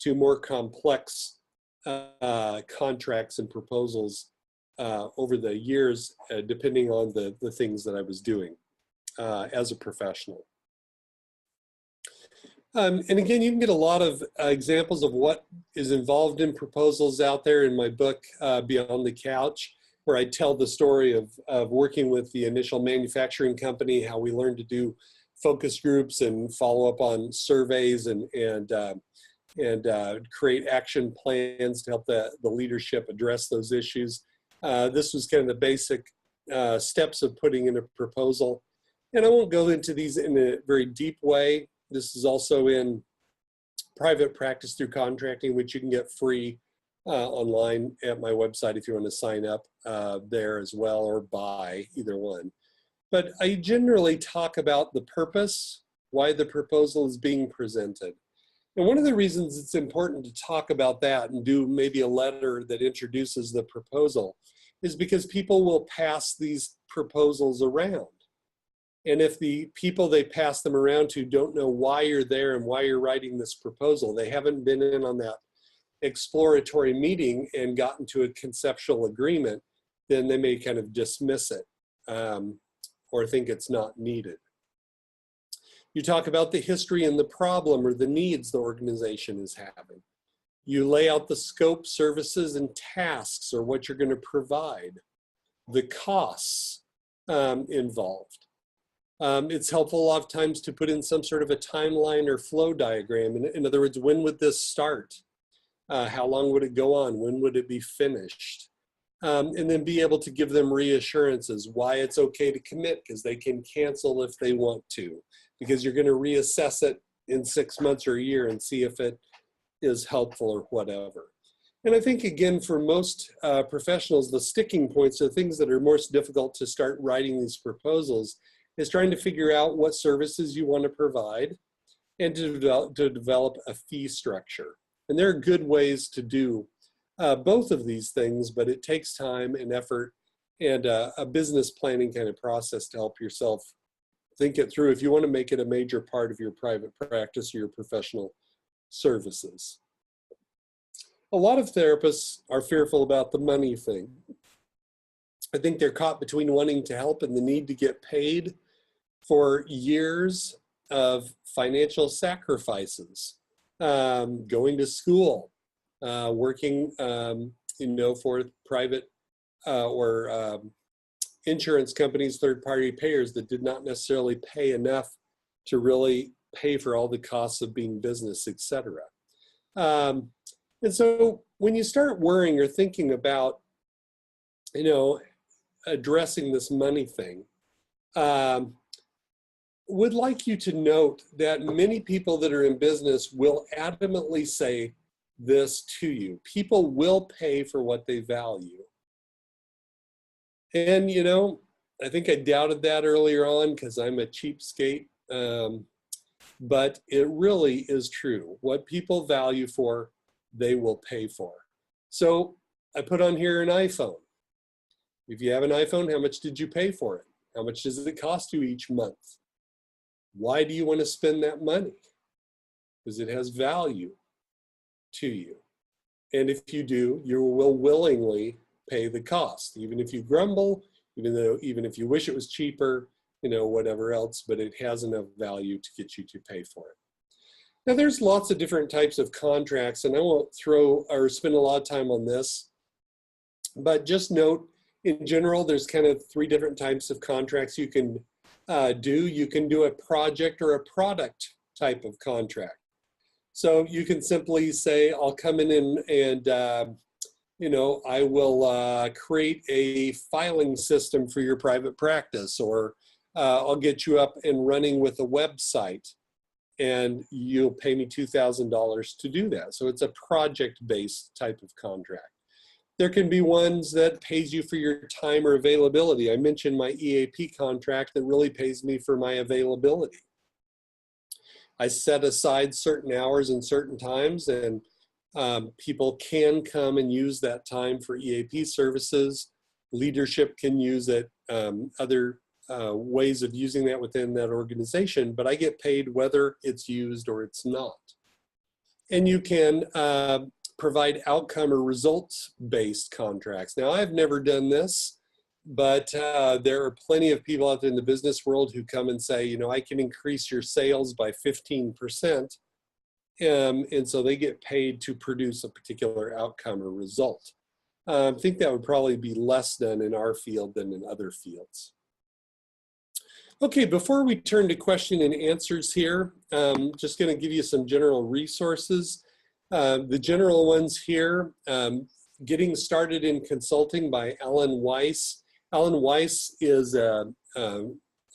to more complex contracts and proposals over the years, depending on the things that I was doing as a professional. And again, you can get a lot of examples of what is involved in proposals out there in my book, Beyond the Couch, where I tell the story of working with the initial manufacturing company, how we learned to do focus groups and follow up on surveys and create action plans to help the leadership address those issues. This was kind of the basic steps of putting in a proposal. And I won't go into these in a very deep way. This is also in private practice through contracting, which you can get free online at my website if you want to sign up there as well, or buy, either one. But I generally talk about the purpose, why the proposal is being presented. And one of the reasons it's important to talk about that and do maybe a letter that introduces the proposal is because people will pass these proposals around. And if the people they pass them around to don't know why you're there and why you're writing this proposal, they haven't been in on that exploratory meeting and gotten to a conceptual agreement, then they may kind of dismiss it or think it's not needed. You talk about the history and the problem or the needs the organization is having. You lay out the scope, services, and tasks, or what you're going to provide, the costs involved. It's helpful a lot of times to put in some sort of a timeline or flow diagram. In other words, when would this start? How long would it go on? When would it be finished? And then be able to give them reassurances, why it's okay to commit, because they can cancel if they want to, because you're going to reassess it in 6 months or a year and see if it is helpful or whatever. And I think, again, for most professionals, the sticking points are things that are most difficult to start writing these proposals is trying to figure out what services you want to provide and to develop a fee structure. And there are good ways to do both of these things, but it takes time and effort and a business planning kind of process to help yourself think it through if you want to make it a major part of your private practice or your professional services. A lot of therapists are fearful about the money thing. I think they're caught between wanting to help and the need to get paid for years of financial sacrifices, going to school, working, for private or insurance companies, third-party payers that did not necessarily pay enough to really pay for all the costs of being business, etc. And so when you start worrying or thinking about, addressing this money thing, would like you to note that many people that are in business will adamantly say this to you. People will pay for what they value. And, I think I doubted that earlier on because I'm a cheapskate, but it really is true. What people value for, they will pay for. So I put on here an iPhone. If you have an iPhone, how much did you pay for it? How much does it cost you each month? Why do you want to spend that money? Because it has value to you. And if you do, you will willingly pay the cost, even if you grumble, even if you wish it was cheaper, whatever else, but it has enough value to get you to pay for it. Now, there's lots of different types of contracts, and I won't spend a lot of time on this, but just note, in general, there's kind of 3 different types of contracts you can do. You can do a project or a product type of contract. So you can simply say, I'll come in and I will create a filing system for your private practice, or I'll get you up and running with a website, and you'll pay me $2,000 to do that. So it's a project-based type of contract. There can be ones that pays you for your time or availability. I mentioned my EAP contract that really pays me for my availability. I set aside certain hours and certain times, and people can come and use that time for EAP services. Leadership can use it, other ways of using that within that organization, but I get paid whether it's used or it's not. And you can provide outcome or results-based contracts. Now, I've never done this, but there are plenty of people out there in the business world who come and say, I can increase your sales by 15%. And so they get paid to produce a particular outcome or result. I think that would probably be less done in our field than in other fields. Okay, before we turn to question and answers here, just going to give you some general resources. The general ones here, Getting Started in Consulting by Alan Weiss. Alan Weiss is an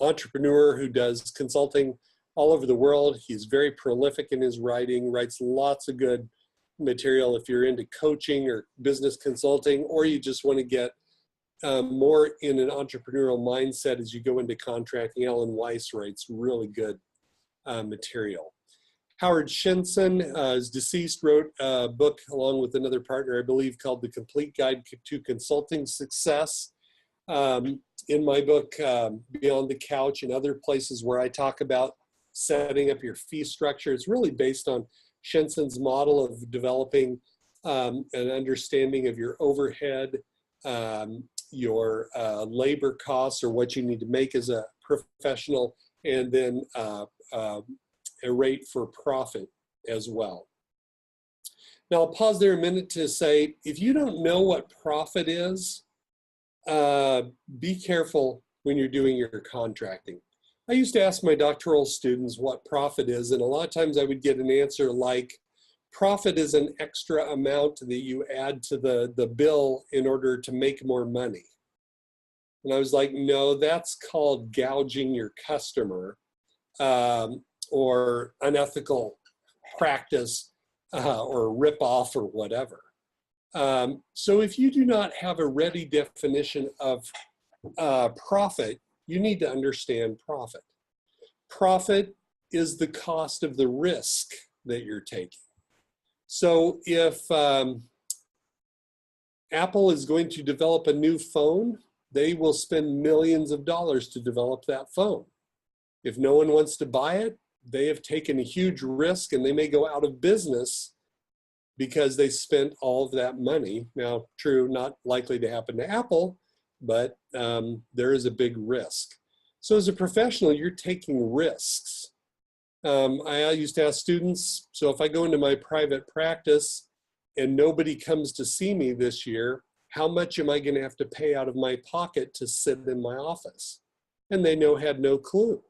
entrepreneur who does consulting all over the world. He's very prolific in his writing, writes lots of good material if you're into coaching or business consulting, or you just want to get more in an entrepreneurial mindset as you go into contracting. Alan Weiss writes really good material. Howard Shinson is deceased, wrote a book along with another partner, I believe, called The Complete Guide to Consulting Success. In my book, Beyond the Couch, and other places where I talk about setting up your fee structure, it's really based on Shinson's model of developing an understanding of your overhead, your labor costs, or what you need to make as a professional, and then a rate for profit as well. Now, I'll pause there a minute to say, if you don't know what profit is, be careful when you're doing your contracting. I used to ask my doctoral students what profit is, and a lot of times I would get an answer like, profit is an extra amount that you add to the bill in order to make more money. And I was like, no, that's called gouging your customer, or unethical practice, or rip off or whatever. So if you do not have a ready definition of profit, you need to understand profit. Profit is the cost of the risk that you're taking. So if Apple is going to develop a new phone, they will spend millions of dollars to develop that phone. If no one wants to buy it, they have taken a huge risk and they may go out of business because they spent all of that money. Now, true, not likely to happen to Apple, but there is a big risk. So as a professional, you're taking risks. I used to ask students, so if I go into my private practice and nobody comes to see me this year, how much am I going to have to pay out of my pocket to sit in my office? And they had no clue.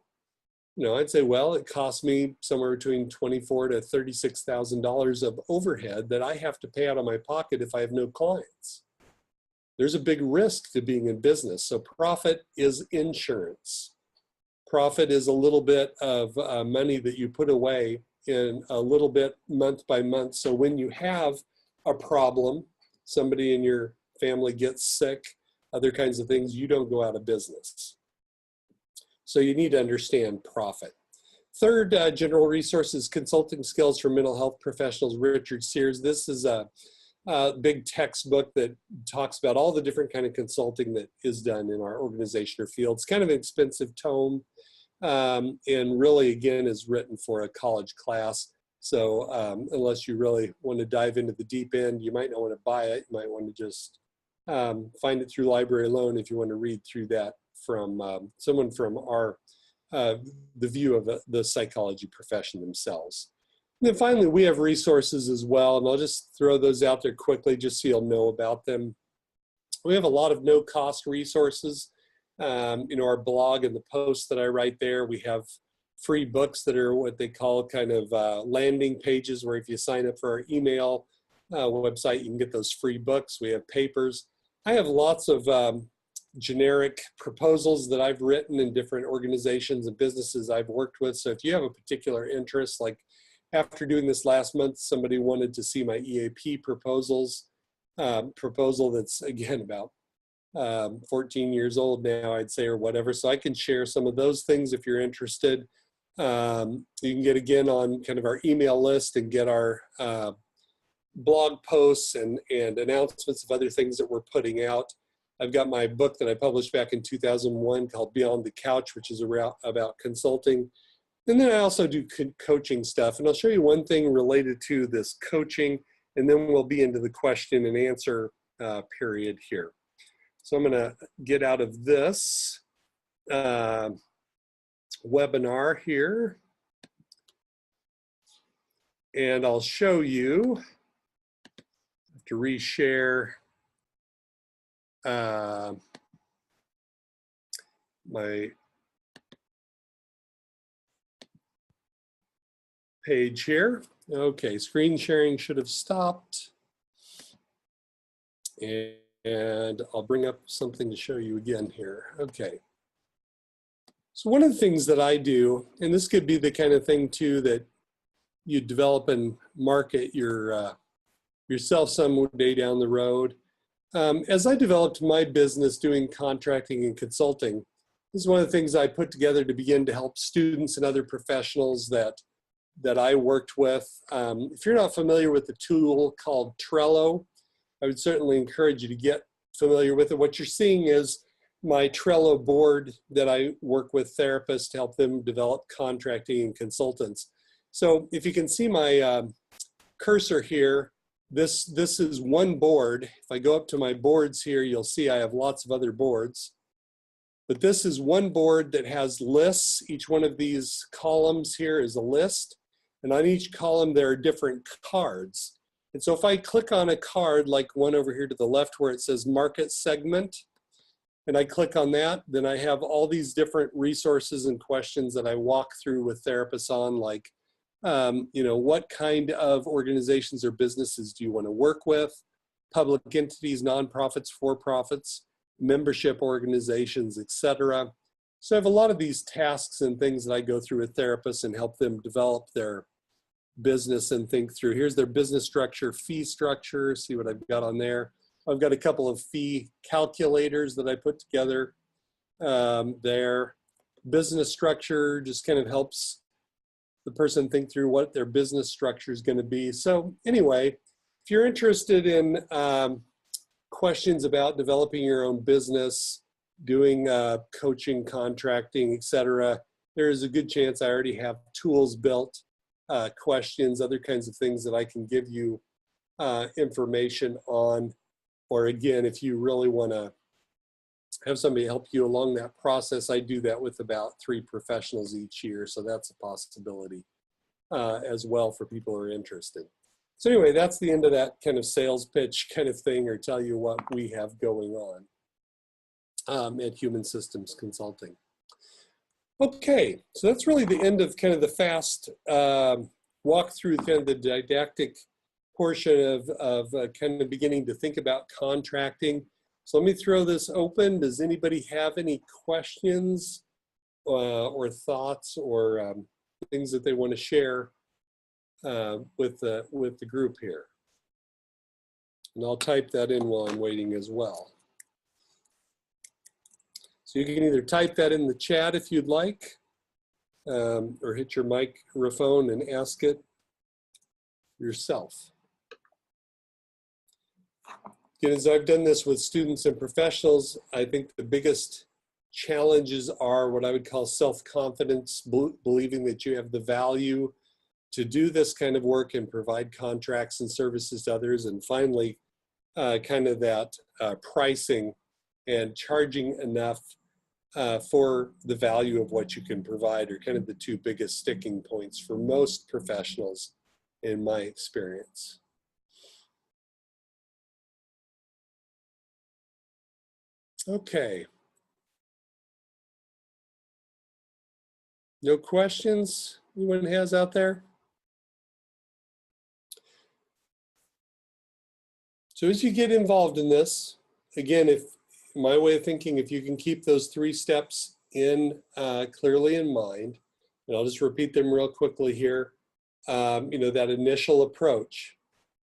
You know, I'd say, well, it costs me somewhere between $24,000 to $36,000 of overhead that I have to pay out of my pocket if I have no clients. There's a big risk to being in business. So profit is insurance. Profit is a little bit of money that you put away in a little bit month by month. So when you have a problem, somebody in your family gets sick, other kinds of things, you don't go out of business. So you need to understand profit. Third, general resources, consulting skills for mental health professionals, Richard Sears. This is a big textbook that talks about all the different kind of consulting that is done in our organization or field. It's kind of an expensive tome and really, again, is written for a college class. So unless you really want to dive into the deep end, you might not want to buy it. You might want to just find it through Library Alone if you want to read through that from someone from our, the view of the psychology profession themselves. And then finally, we have resources as well, and I'll just throw those out there quickly just so you'll know about them. We have a lot of no-cost resources. You know, our blog and the posts that I write there, we have free books that are what they call kind of landing pages, where if you sign up for our email website, you can get those free books. We have papers. I have lots of generic proposals that I've written in different organizations and businesses I've worked with. So if you have a particular interest, like after doing this last month, somebody wanted to see my EAP proposals, proposal that's again about 14 years old now, I'd say, or whatever. So I can share some of those things if you're interested. You can get again on kind of our email list and get our blog posts and announcements of other things that we're putting out. I've got my book that I published back in 2001 called Beyond the Couch, which is about consulting. And then I also do coaching stuff. And I'll show you one thing related to this coaching, and then we'll be into the question and answer period here. So I'm going to get out of this webinar here. And I'll show you, I have to reshare my page here. Okay, screen sharing should have stopped. And I'll bring up something to show you again here. Okay. So one of the things that I do, and this could be the kind of thing too that you develop and market yourself some day down the road. As I developed my business doing contracting and consulting, this is one of the things I put together to begin to help students and other professionals that I worked with. If you're not familiar with the tool called Trello, I would certainly encourage you to get familiar with it. What you're seeing is my Trello board that I work with therapists to help them develop contracting and consultants. So if you can see my cursor here, this is one board. If I go up to my boards here, you'll see I have lots of other boards. But this is one board that has lists. Each one of these columns here is a list. And on each column, there are different cards. And so if I click on a card, like one over here to the left where it says market segment, and I click on that, then I have all these different resources and questions that I walk through with therapists on, like, you know, what kind of organizations or businesses do you want to work with? Public entities, nonprofits, for-profits, membership organizations, etc. So I have a lot of these tasks and things that I go through with therapists and help them develop their business and think through. Here's their business structure, fee structure. See what I've got on there. I've got a couple of fee calculators that I put together there. Business structure just kind of helps the person think through what their business structure is going to be. So anyway, if you're interested in questions about developing your own business, doing coaching, contracting, etc., there is a good chance I already have tools built, questions, other kinds of things that I can give you information on. Or again, if you really want to have somebody help you along that process, I do that with about 3 professionals each year. So that's a possibility as well for people who are interested. So anyway, that's the end of that kind of sales pitch kind of thing, or tell you what we have going on at Human Systems Consulting. Okay, so that's really the end of kind of the fast walk through kind of the didactic portion of kind of beginning to think about contracting. So let me throw this open. Does anybody have any questions or thoughts or things that they want to share with the group here? And I'll type that in while I'm waiting as well. So you can either type that in the chat if you'd like, or hit your microphone and ask it yourself. Again, as I've done this with students and professionals, I think the biggest challenges are what I would call self-confidence, believing that you have the value to do this kind of work and provide contracts and services to others, and finally, kind of that pricing and charging enough for the value of what you can provide are kind of the 2 biggest sticking points for most professionals in my experience. Okay. No questions anyone has out there? So as you get involved in this, again, if my way of thinking, if you can keep those 3 steps in clearly in mind, and I'll just repeat them real quickly here, you know, that initial approach.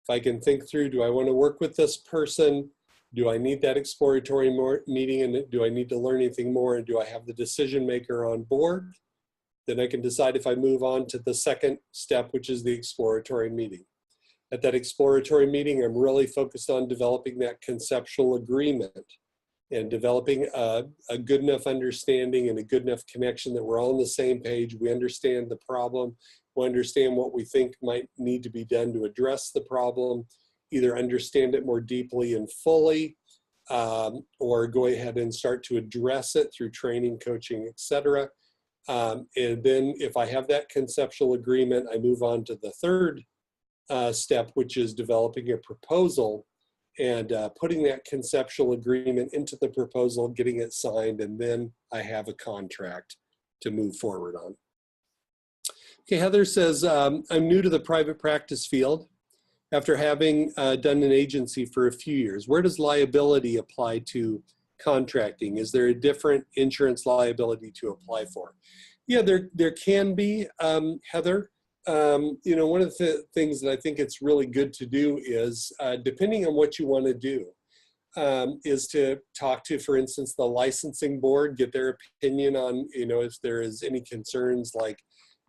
If I can think through, do I want to work with this person? Do I need that exploratory meeting, and do I need to learn anything more? And do I have the decision maker on board? Then I can decide if I move on to the second step, which is the exploratory meeting. At that exploratory meeting, I'm really focused on developing that conceptual agreement and developing a good enough understanding and a good enough connection that we're all on the same page. We understand the problem. We understand what we think might need to be done to address the problem, either understand it more deeply and fully, or go ahead and start to address it through training, coaching, etc. And then if I have that conceptual agreement, I move on to the third step, which is developing a proposal and putting that conceptual agreement into the proposal, getting it signed, and then I have a contract to move forward on. Okay, Heather says, I'm new to the private practice field after having done an agency for a few years. Where does liability apply to contracting? Is there a different insurance liability to apply for? Yeah, there can be, Heather. You know, one of the things that I think it's really good to do is, depending on what you want to do, is to talk to, for instance, the licensing board, get their opinion on, you know, if there is any concerns, like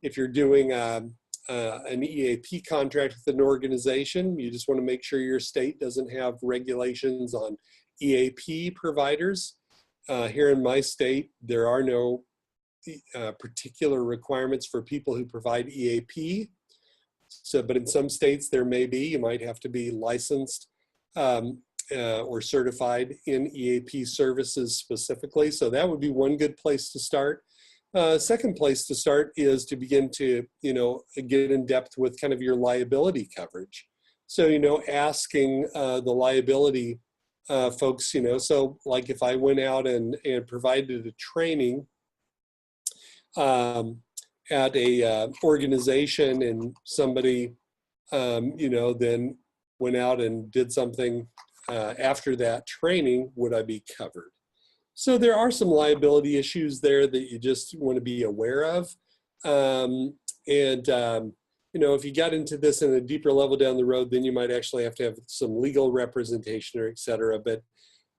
if you're doing an EAP contract with an organization, you just want to make sure your state doesn't have regulations on EAP providers. Here in my state, there are no particular requirements for people who provide EAP. So, but in some states there may be. You might have to be licensed or certified in EAP services specifically. So that would be one good place to start. Second place to start is to begin to, you know, get in depth with kind of your liability coverage. So, you know, asking the liability folks, you know, so like if I went out and provided a training at a organization, and somebody, you know, then went out and did something after that training, would I be covered? So there are some liability issues there that you just want to be aware of. you know, if you got into this in a deeper level down the road, then you might actually have to have some legal representation or et cetera. But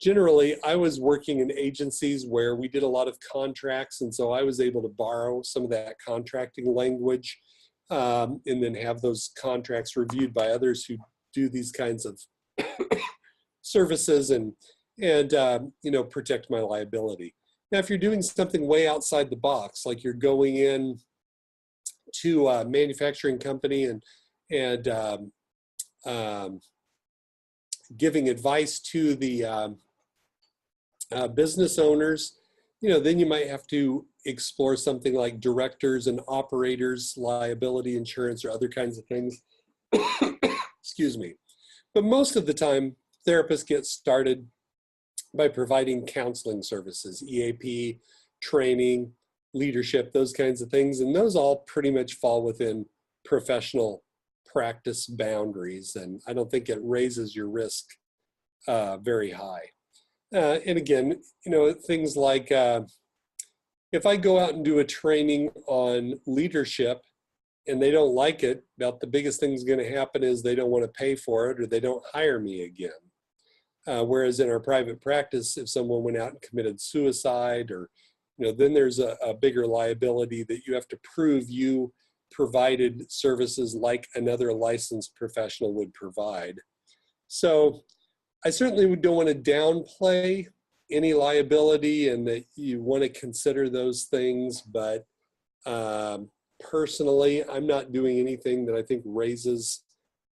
generally, I was working in agencies where we did a lot of contracts. And so I was able to borrow some of that contracting language and then have those contracts reviewed by others who do these kinds of services and you know, protect my liability. Now, if you're doing something way outside the box, like you're going in to a manufacturing company and giving advice to the business owners, you know, then you might have to explore something like directors and operators liability insurance or other kinds of things. Excuse me. But most of the time, therapists get started by providing counseling services, EAP, training, leadership, those kinds of things. And those all pretty much fall within professional practice boundaries. And I don't think it raises your risk very high. And again, you know, things like if I go out and do a training on leadership and they don't like it, about the biggest thing that's going to happen is they don't want to pay for it or they don't hire me again. Whereas in our private practice, if someone went out and committed suicide or, you know, then there's a bigger liability that you have to prove you provided services like another licensed professional would provide. So I certainly don't want to downplay any liability and that you want to consider those things, but personally, I'm not doing anything that I think raises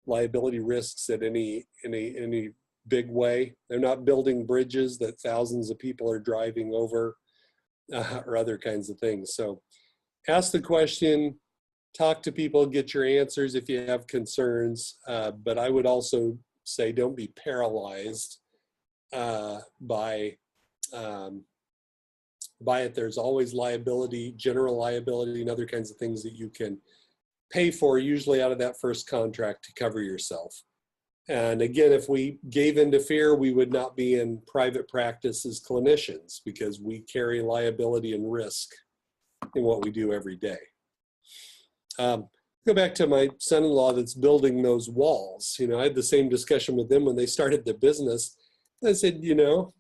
liability risks at any big way. They're not building bridges that thousands of people are driving over or other kinds of things. So ask the question, talk to people, get your answers if you have concerns, but I would also say don't be paralyzed by it. There's always liability, general liability, and other kinds of things that you can pay for, usually out of that first contract to cover yourself. And again, if we gave into fear, we would not be in private practice as clinicians because we carry liability and risk in what we do every day. Go back to my son-in-law that's building those walls. You know, I had the same discussion with them when they started the business. I said, you know,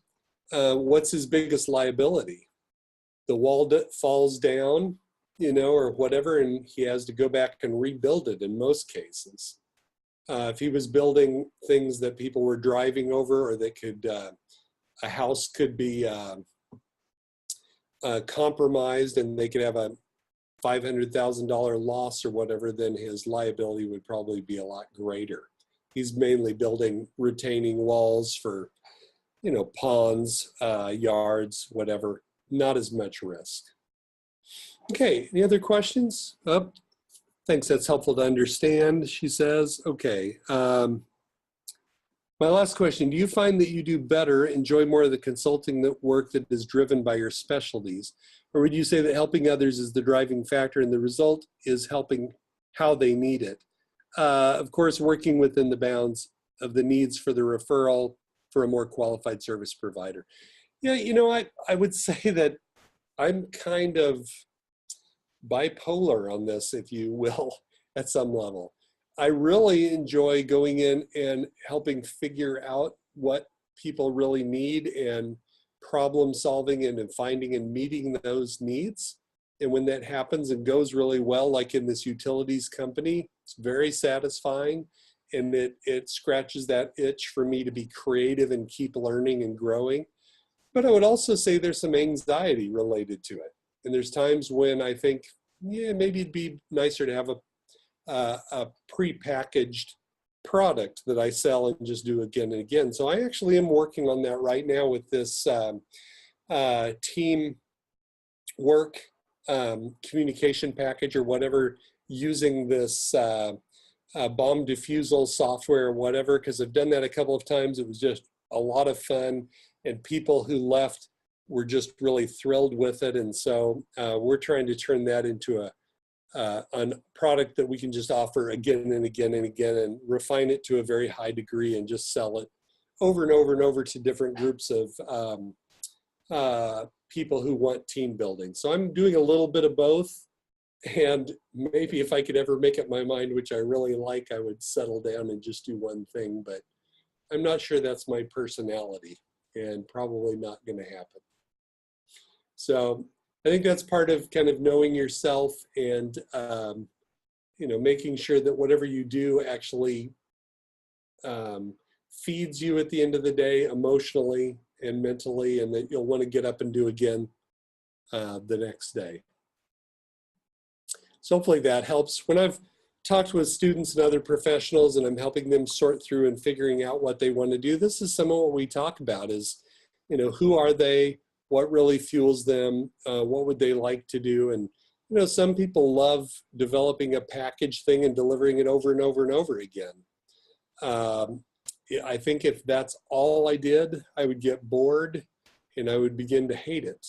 what's his biggest liability? The wall that falls down, you know, or whatever, and he has to go back and rebuild it in most cases. If he was building things that people were driving over or that could, a house could be compromised and they could have a $500,000 loss or whatever, then his liability would probably be a lot greater. He's mainly building retaining walls for, you know, ponds, yards, whatever, not as much risk. Okay, any other questions? Oh, thanks, that's helpful to understand, she says. Okay, my last question, do you find that you do better, enjoy more of the consulting work that is driven by your specialties? Or would you say that helping others is the driving factor and the result is helping how they need it? Of course, working within the bounds of the needs for the referral for a more qualified service provider. Yeah, you know, I would say that I'm kind of bipolar on this, if you will, at some level. I really enjoy going in and helping figure out what people really need and problem solving and finding and meeting those needs. And when that happens and goes really well, like in this utilities company, it's very satisfying. And it scratches that itch for me to be creative and keep learning and growing. But I would also say there's some anxiety related to it. And there's times when I think, yeah, maybe it'd be nicer to have a prepackaged product that I sell and just do again and again. So I actually am working on that right now with this team work communication package or whatever, using this bomb diffusal software or whatever, because I've done that a couple of times. It was just a lot of fun, and people who left were just really thrilled with it. And so we're trying to turn that into a product that we can just offer again and again and again and refine it to a very high degree and just sell it over and over and over to different groups of people who want team building. So I'm doing a little bit of both. And maybe if I could ever make up my mind, which I really like, I would settle down and just do one thing, but I'm not sure that's my personality and probably not going to happen. So I think that's part of kind of knowing yourself and, you know, making sure that whatever you do actually feeds you at the end of the day emotionally and mentally, and that you'll want to get up and do again the next day. So hopefully that helps. When I've talked with students and other professionals and I'm helping them sort through and figuring out what they want to do, this is some of what we talk about is, you know, who are they? What really fuels them? What would they like to do? And, you know, some people love developing a package thing and delivering it over and over and over again. I think if that's all I did, I would get bored and I would begin to hate it.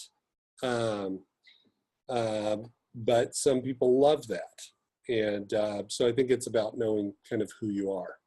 But some people love that. And so I think it's about knowing kind of who you are.